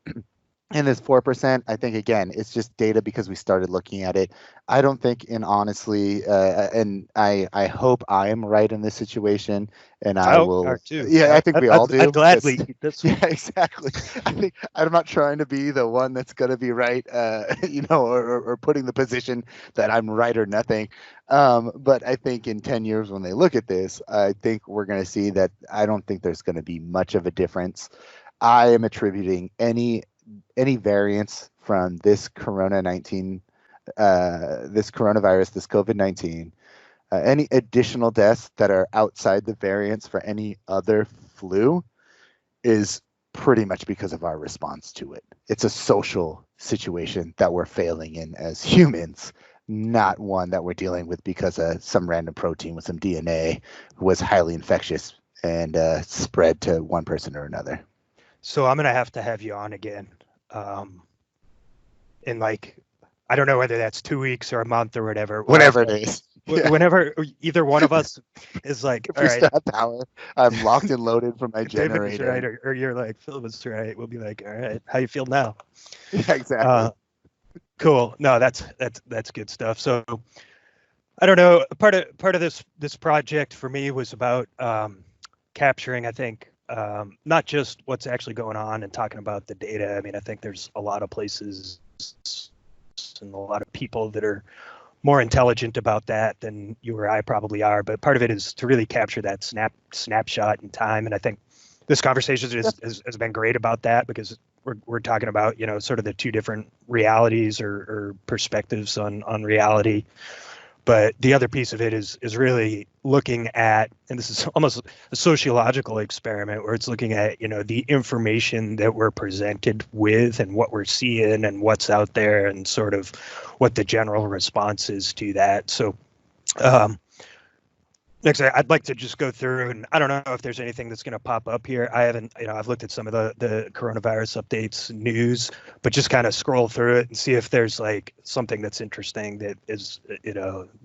and this 4%, I think again, it's just data because we started looking at it. I don't think, in honestly, and I hope I am right in this situation, and I I hope you will. are too. Yeah, I think we all I'd do because, gladly eat this one. yeah, exactly. I think I'm not trying to be the one that's gonna be right, or putting the position that I'm right or nothing. But I think in 10 years when they look at this, I think we're gonna see that I don't think there's gonna be much of a difference. I am attributing any variance from this this coronavirus, this COVID-19, any additional deaths that are outside the variance for any other flu is pretty much because of our response to it. It's a social situation that we're failing in as humans, not one that we're dealing with because some random protein with some DNA was highly infectious and spread to one person or another. So I'm gonna have to have you on again. Um, in like, I don't know whether that's 2 weeks or a month or whatever. We'll have Whatever it to is. Yeah. Whenever either one of us is like, If all we right, still have power, I'm locked and loaded from my David was right, generator. or you're like, Phil was right, we'll be like, all right, how you feel now? Yeah, exactly. Uh, cool. No, that's good stuff. So I don't know. Part of this project for me was about capturing, I think, not just what's actually going on and talking about the data. I mean, I think there's a lot of places and a lot of people that are more intelligent about that than you or I probably are. But part of it is to really capture that snapshot in time. And I think this conversation has been great about that, because we're talking about, sort of the two different realities or perspectives on reality. But the other piece of it is really looking at, and this is almost a sociological experiment where it's looking at, the information that we're presented with and what we're seeing and what's out there and sort of what the general response is to that. So um, next, I'd like to just go through, and I don't know if there's anything that's going to pop up here. I haven't, I've looked at some of the coronavirus updates news, but just kind of scroll through it and see if there's like something that's interesting that is,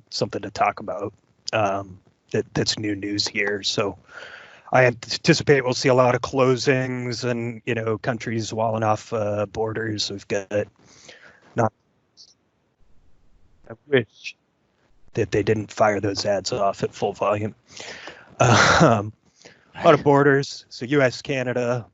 something to talk about, that's new news here. So I anticipate we'll see a lot of closings and, countries walling off borders. We've got not, I wish that they didn't fire those ads off at full volume. A lot of borders. So U.S., Canada,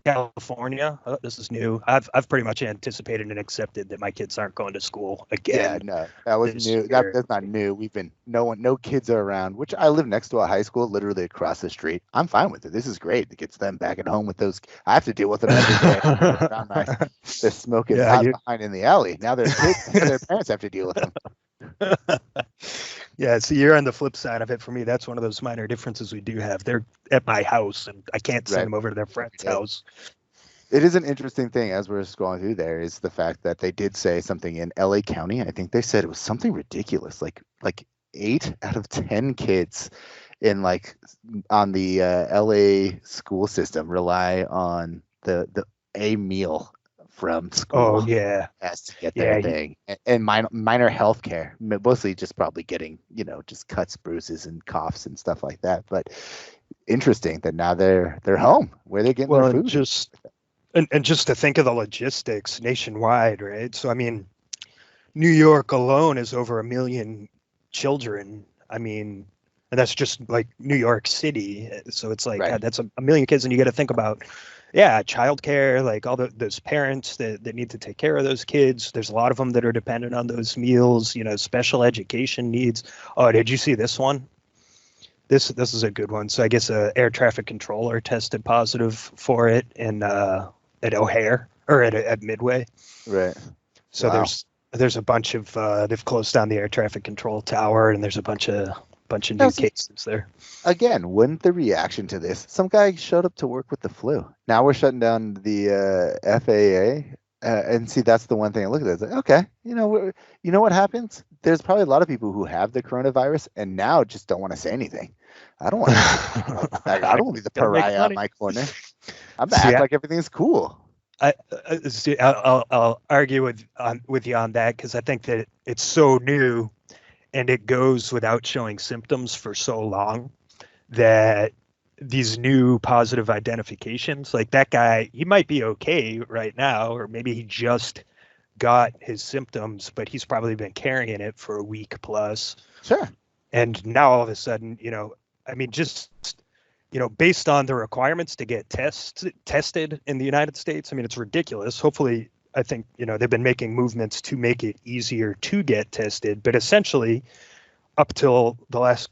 California. This is new. I've pretty much anticipated and accepted that my kids aren't going to school Yeah, again. no, that was this new. year. That's not new. No kids are around, which I live next to a high school, literally across the street. I'm fine with it. This is great. It gets them back at home with those. I have to deal with them every day. Around they're smoking Yeah, pot behind in the alley. Now their kids, their parents have to deal with them. yeah, so you're on the flip side of it. For me, that's one of those minor differences we do have. They're at my house, and I can't send Right. them over to their friend's house. It is an interesting thing as we're scrolling through there is the fact that they did say something in LA County. I think they said it was something ridiculous, like 8 out of 10 kids in on the LA school system rely on the a meal from school. Oh yeah, as to get their thing, and minor health care, mostly just probably getting just cuts, bruises, and coughs and stuff like that. But interesting that now they're home where they're getting their food. And just to think of the logistics nationwide, right? So, I mean, New York alone is over 1 million children. I mean, and that's just like New York City. So it's like, Right. God, that's a million kids. And you got to think about, childcare, like all those parents that need to take care of those kids. There's a lot of them that are dependent on those meals, special education needs. Oh, did you see this one? This is a good one. So I guess a air traffic controller tested positive for it at O'Hare or at Midway. Right. So Wow. there's a bunch of they've closed down the air traffic control tower, and there's a bunch of new cases there. Again, wouldn't the reaction to this? Some guy showed up to work with the flu. Now we're shutting down the FAA. And see, that's the one thing I look at. It's like, okay, you know what happens? There's probably a lot of people who have the coronavirus and now just don't want to say anything. I don't want to. I don't want to be the pariah in my corner. I'm gonna act like everything's cool. I'll argue with you on that, because I think that it's so new and it goes without showing symptoms for so long that these new positive identifications, like that guy, he might be okay right now, or maybe he just got his symptoms, but he's probably been carrying it for a week plus. Sure. And now all of a sudden, I mean, just, based on the requirements to get tested in the United States, I mean, it's ridiculous. Hopefully, I think, they've been making movements to make it easier to get tested, but essentially up till the last,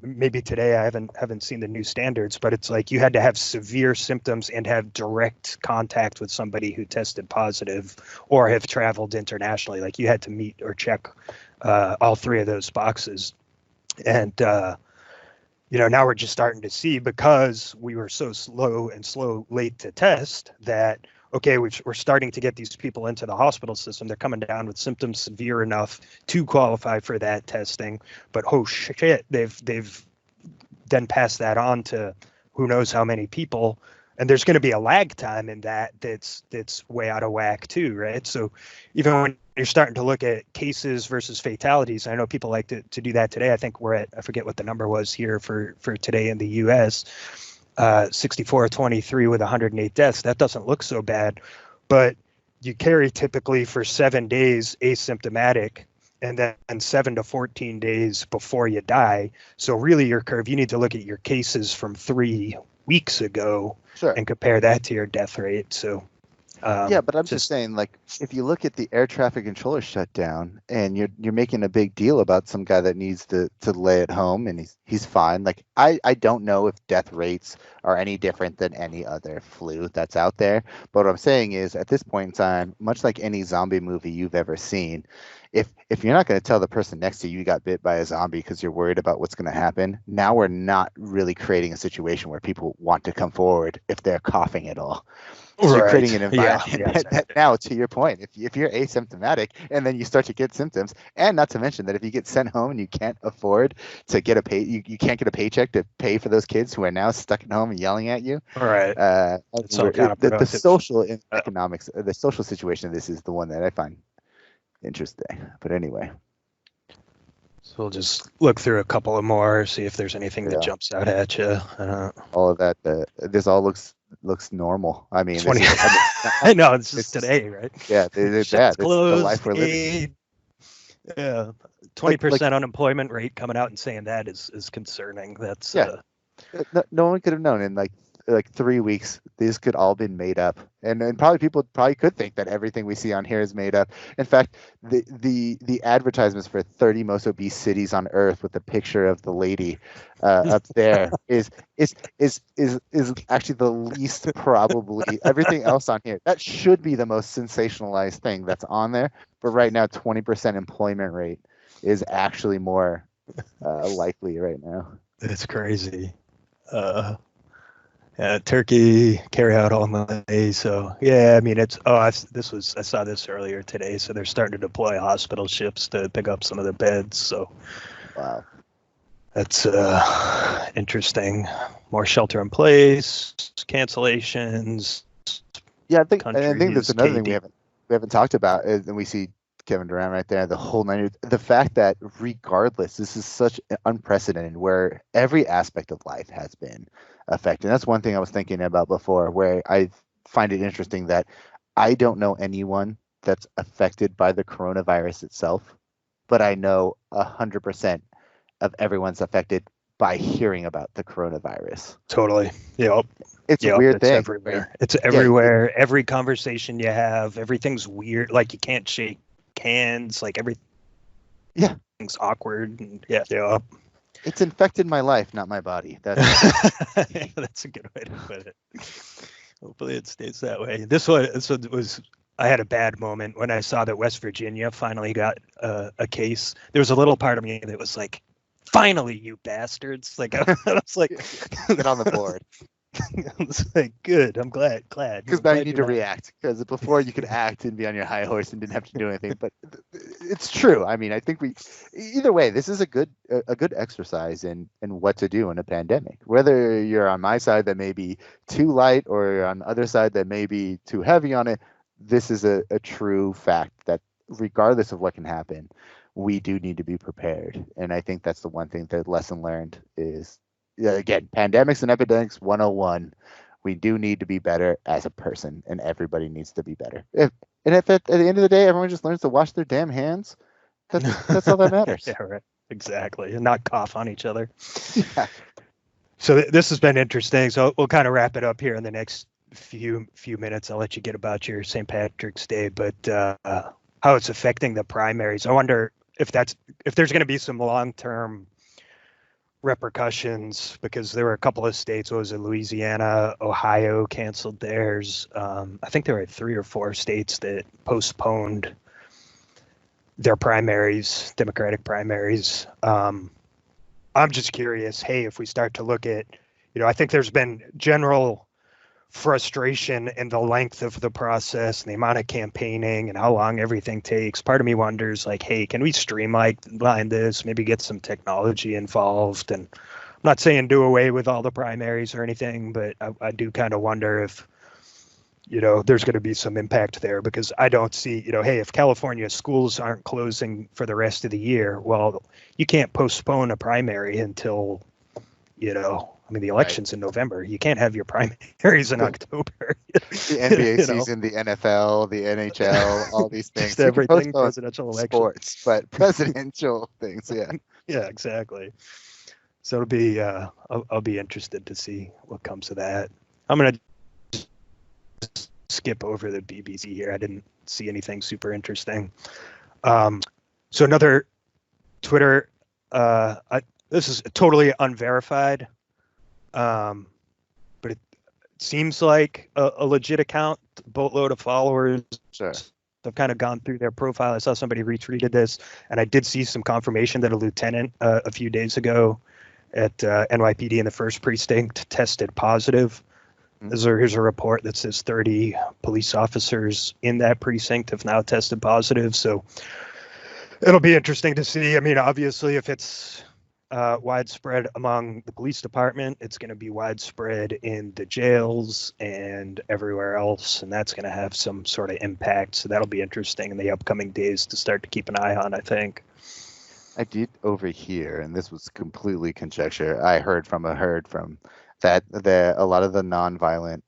maybe today, I haven't seen the new standards, but it's like you had to have severe symptoms and have direct contact with somebody who tested positive or have traveled internationally. Like you had to meet or check all three of those boxes. And, now we're just starting to see, because we were so late to test, that, okay, we're starting to get these people into the hospital system. They're coming down with symptoms severe enough to qualify for that testing. But oh shit, they've then passed that on to who knows how many people. and there's going to be a lag time in that's way out of whack too, right? So even when you're starting to look at cases versus fatalities, I know people like to do that today. I think we're at, I forget what the number was here for today in the US, 64-23 with 108 deaths. That doesn't look so bad, but you carry typically for 7 days asymptomatic, and then 7 to 14 days before you die. So really your curve, you need to look at your cases from 3 weeks ago Sure. and compare that to your death rate. So yeah, but I'm just saying, like, if you look at the air traffic controller shutdown, and you're making a big deal about some guy that needs to lay at home, and he's fine. Like, I don't know if death rates are any different than any other flu that's out there. But what I'm saying is, at this point in time, much like any zombie movie you've ever seen, if you're not going to tell the person next to you you got bit by a zombie because you're worried about what's going to happen, now we're not really creating a situation where people want to come forward if they're coughing at all. So you're creating an environment that now, to your point, if you're asymptomatic and then you start to get symptoms, and not to mention that if you get sent home and you can't afford to get you can't get a paycheck to pay for those kids who are now stuck at home and yelling at you. All right. It's all the social and economics, the social situation of this is the one that I find interesting. But anyway. So we'll just look through a couple of more, see if there's anything that jumps out at you. All of that, this all looks normal. I mean, I know it's just today, right? Yeah, it's the life we're living. Yeah, 20% unemployment rate coming out and saying that is concerning. That's no one could have known in like 3 weeks these could all been made up, and probably people could think that everything we see on here is made up. In fact, the advertisements for 30 most obese cities on earth with the picture of the lady up there is actually the least probably. Everything else on here, that should be the most sensationalized thing that's on there, but right now 20% employment rate is actually more likely right now. It's crazy. Turkey carry out all Monday. So yeah, I mean I saw this earlier today. So they're starting to deploy hospital ships to pick up some of the beds. So wow, that's interesting. More shelter in place, cancellations. Yeah, I think that's another thing we haven't talked about, and we see Kevin Durant right there, the whole nine. The fact that regardless, this is such unprecedented, where every aspect of life has been affected. And that's one thing I was thinking about before, where I find it interesting that I don't know anyone that's affected by the coronavirus itself, but I know 100% of everyone's affected by hearing about the coronavirus. Totally. Yep. It's a weird thing. Everywhere. It's everywhere. Yeah. Every conversation you have, everything's weird. Like you can't shake hands. Like everything's awkward. And yeah. It's infected my life, not my body. That's a good way to put it. Hopefully it stays that way. This one was. I had a bad moment when I saw that West Virginia finally got a case. There was a little part of me that was like, "Finally, you bastards!" Like I was like, "Get on the board." I was like, "Good, I'm glad." Because now you need to react. Because before you could act and be on your high horse and didn't have to do anything. But it's true. I mean, I think either way, this is a good exercise in what to do in a pandemic. Whether you're on my side that may be too light, or you're on the other side that may be too heavy on it, this is a true fact that regardless of what can happen, we do need to be prepared. And I think that's the one thing, the lesson learned is, again, pandemics and epidemics 101. We do need to be better as a person, and everybody needs to be better. If at the end of the day, everyone just learns to wash their damn hands, that's all that matters. Yeah, right. Exactly. And not cough on each other. Yeah. So this has been interesting. So we'll kind of wrap it up here in the next few minutes. I'll let you get about your St. Patrick's Day, but how it's affecting the primaries. I wonder if there's going to be some long-term repercussions, because there were a couple of states, what was it, Louisiana, Ohio canceled theirs. I think there were 3 or 4 states that postponed their primaries, Democratic primaries. I'm just curious, hey, if we start to look at, I think there's been general frustration in the length of the process and the amount of campaigning and how long everything takes. Part of me wonders, like, hey, can we streamline this, maybe get some technology involved? And not saying do away with all the primaries or anything, but I do kind of wonder if, there's going to be some impact there, because I don't see, hey, if California schools aren't closing for the rest of the year, well, you can't postpone a primary until, the election's in November. You can't have your primaries in October. The NBA season, the NFL, the NHL, all these things. Just everything, presidential election. Sports, but presidential things, yeah. Yeah, exactly. So it'll be, I'll be interested to see what comes of that. I'm going to skip over the BBC here. I didn't see anything super interesting. So another Twitter, this is totally unverified, but it seems like a legit account, boatload of followers. Sure. I've kind of gone through their profile. I saw somebody retweeted this, and I did see some confirmation that a lieutenant a few days ago at NYPD in the 1st Precinct tested positive. Here's a report that says 30 police officers in that precinct have now tested positive. So it'll be interesting to see. I mean, obviously, if it's widespread among the police department, it's going to be widespread in the jails and everywhere else, and that's going to have some sort of impact. So that'll be interesting in the upcoming days to start to keep an eye on, I think. I did overhear, and this was completely conjecture, I heard from that a lot of the nonviolent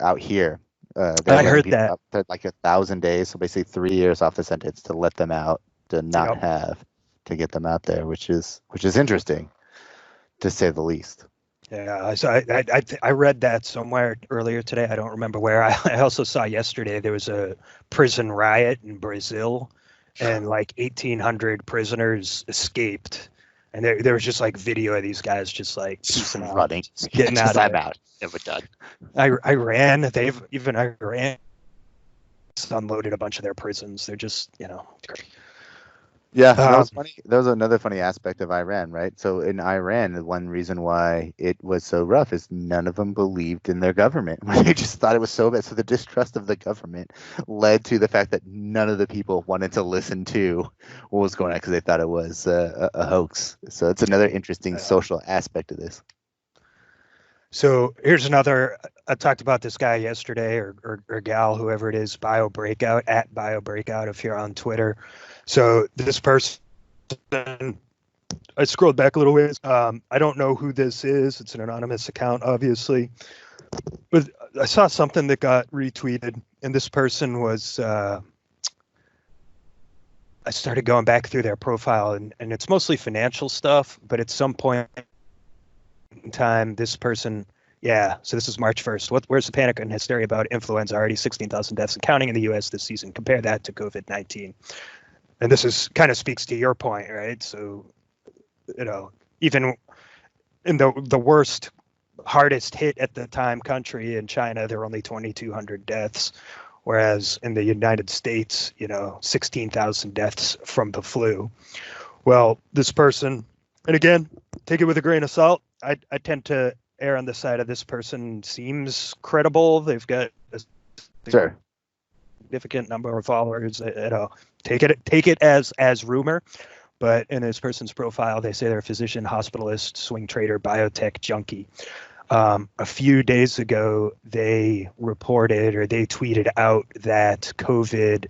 out here, I heard that. Like 1,000 days, so basically 3 years off the sentence to let them out, to not have to get them out there, which is interesting, to say the least. Yeah, so I read that somewhere earlier today. I don't remember where. I also saw yesterday there was a prison riot in Brazil, and like 1,800 prisoners escaped. And there was just like video of these guys just like running, getting out. I'm out. Never done. Iran, Iran unloaded a bunch of their prisons. They're just, Yeah, that was funny. That was another funny aspect of Iran, right? So in Iran, the one reason why it was so rough is none of them believed in their government. They just thought it was so bad. So the distrust of the government led to the fact that none of the people wanted to listen to what was going on because they thought it was a hoax. So it's another interesting social aspect of this. So here's another. I talked about this guy yesterday, or gal, whoever it is, BioBreakout, at BioBreakout if you're on Twitter. So this person, I scrolled back a little ways. I don't know who this is. It's an anonymous account, obviously. But I saw something that got retweeted, and this person was, I started going back through their profile, and it's mostly financial stuff, but at some point in time, this person, so this is March 1st. Where's the panic and hysteria about influenza? Already 16,000 deaths and counting in the U.S. this season. Compare that to COVID-19. And this is kind of speaks to your point, right? So, even in the worst, hardest hit at the time country in China, there were only 2,200 deaths, whereas in the United States, 16,000 deaths from the flu. Well, this person, and again, take it with a grain of salt. I tend to err on the side of this person seems credible. They've got a significant number of followers. Take it as rumor, but in this person's profile, they say they're a physician, hospitalist, swing trader, biotech junkie. A few days ago, they reported or they tweeted out that COVID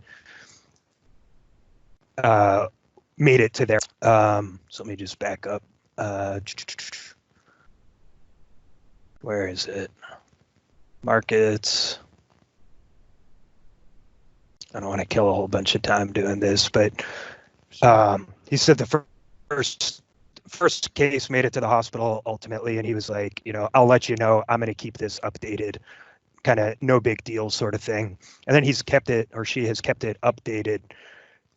made it to their. So let me just back up. Where is it? Markets. I don't want to kill a whole bunch of time doing this, but he said the first case made it to the hospital ultimately, and he was like, I'll let you know. I'm going to keep this updated, kind of no big deal sort of thing. And then he's kept it, or she has kept it updated,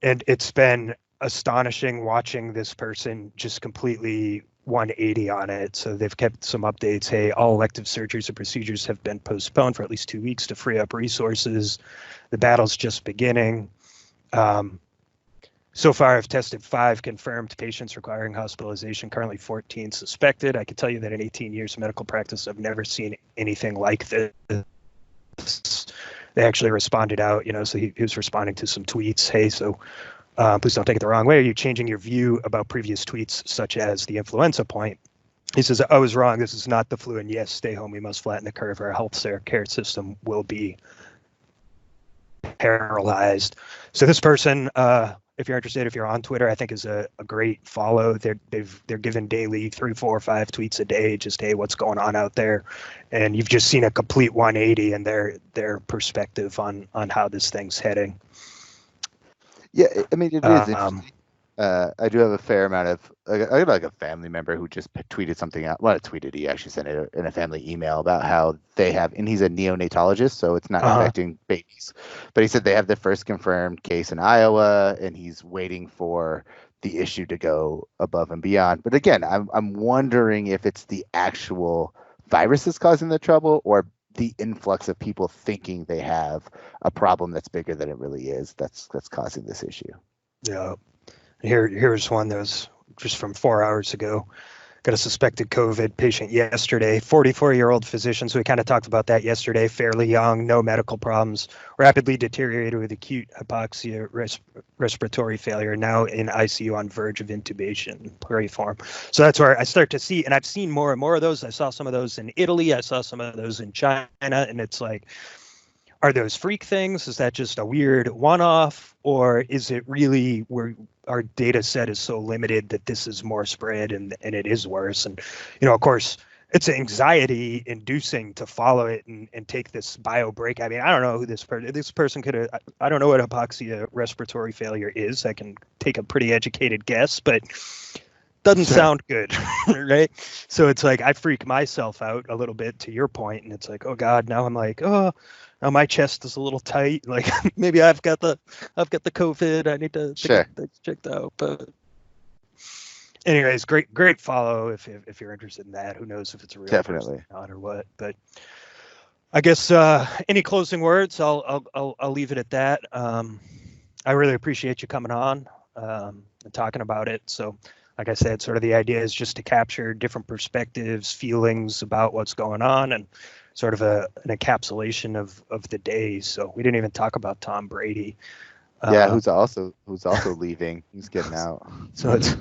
and it's been astonishing watching this person just completely 180 on it. So they've kept some updates. Hey, all elective surgeries and procedures have been postponed for at least 2 weeks to free up resources. The battle's just beginning. So far, I've tested 5 confirmed patients requiring hospitalization, currently 14 suspected. I can tell you that in 18 years of medical practice, I've never seen anything like this. They actually responded out, so he was responding to some tweets. Hey, so please don't take it the wrong way. Are you changing your view about previous tweets, such as the influenza point? He says, I was wrong. This is not the flu. And yes, stay home. We must flatten the curve. Our health care system will be paralyzed. So this person, if you're interested, if you're on Twitter, I think is a great follow. They're given daily 3, 4, 5 tweets a day. Just, hey, what's going on out there? And you've just seen a complete 180 in their perspective on how this thing's heading. Yeah, I mean, it is interesting. I do have a fair amount of, I have like a family member who just tweeted something out. Well, tweeted, he actually sent it in a family email about how they have, and he's a neonatologist, so it's not affecting babies. But he said they have the first confirmed case in Iowa, and he's waiting for the issue to go above and beyond. But again, I'm wondering if it's the actual virus that's causing the trouble, or the influx of people thinking they have a problem that's bigger than it really is that's causing this issue. Yeah. Here's one that was just from 4 hours ago. Got a suspected COVID patient yesterday, 44-year-old physician. So we kind of talked about that yesterday. Fairly young, no medical problems, rapidly deteriorated with acute hypoxia, respiratory failure, now in ICU on verge of intubation, pray for him. So that's where I start to see, and I've seen more and more of those. I saw some of those in Italy. I saw some of those in China, and it's like, are those freak things? Is that just a weird one-off, or is it really where our data set is so limited that this is more spread and it is worse? And, of course, it's anxiety inducing to follow it and take this bio break. I mean, I don't know who this person could have, I don't know what hypoxia respiratory failure is. I can take a pretty educated guess, but doesn't sound good, right? So it's like, I freak myself out a little bit, to your point, and it's like, oh God, now I'm like, oh, now my chest is a little tight. Like maybe I've got the COVID. I need to get things checked out. But anyways, great follow if you're interested in that. Who knows if it's a real definitely person or not or what? But I guess any closing words? I'll leave it at that. I really appreciate you coming on and talking about it. So, like I said, sort of the idea is just to capture different perspectives, feelings about what's going on, and sort of an encapsulation of the day. So we didn't even talk about Tom Brady. Yeah, who's also leaving. He's getting out. So it's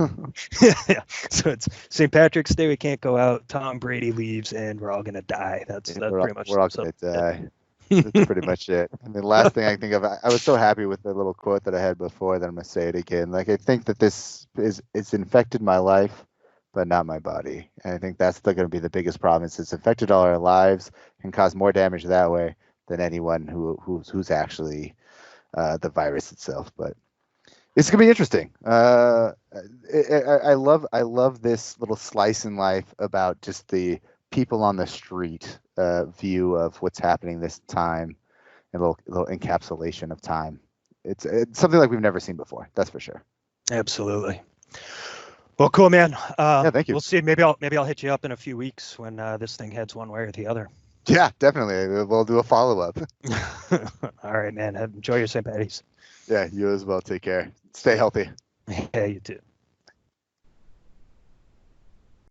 So it's St. Patrick's Day. We can't go out. Tom Brady leaves, and we're all gonna die. That's pretty much. We're all gonna die. That's pretty much it. And the last thing I think of, I was so happy with the little quote that I had before that I'm gonna say it again. Like, I think that it's infected my life, but not my body. And I think that's going to be the biggest problem. It's affected all our lives and caused more damage that way than anyone who's actually the virus itself. But it's gonna be interesting. I love this little slice in life about just the people on the street view of what's happening this time, and a little encapsulation of time. It's something like we've never seen before. That's for sure. Absolutely. Well, cool, man. Yeah, thank you. We'll see. Maybe I'll hit you up in a few weeks when this thing heads one way or the other. Yeah, definitely. We'll do a follow-up. All right, man. Enjoy your St. Patty's. Yeah, you as well. Take care. Stay healthy. Yeah, you too.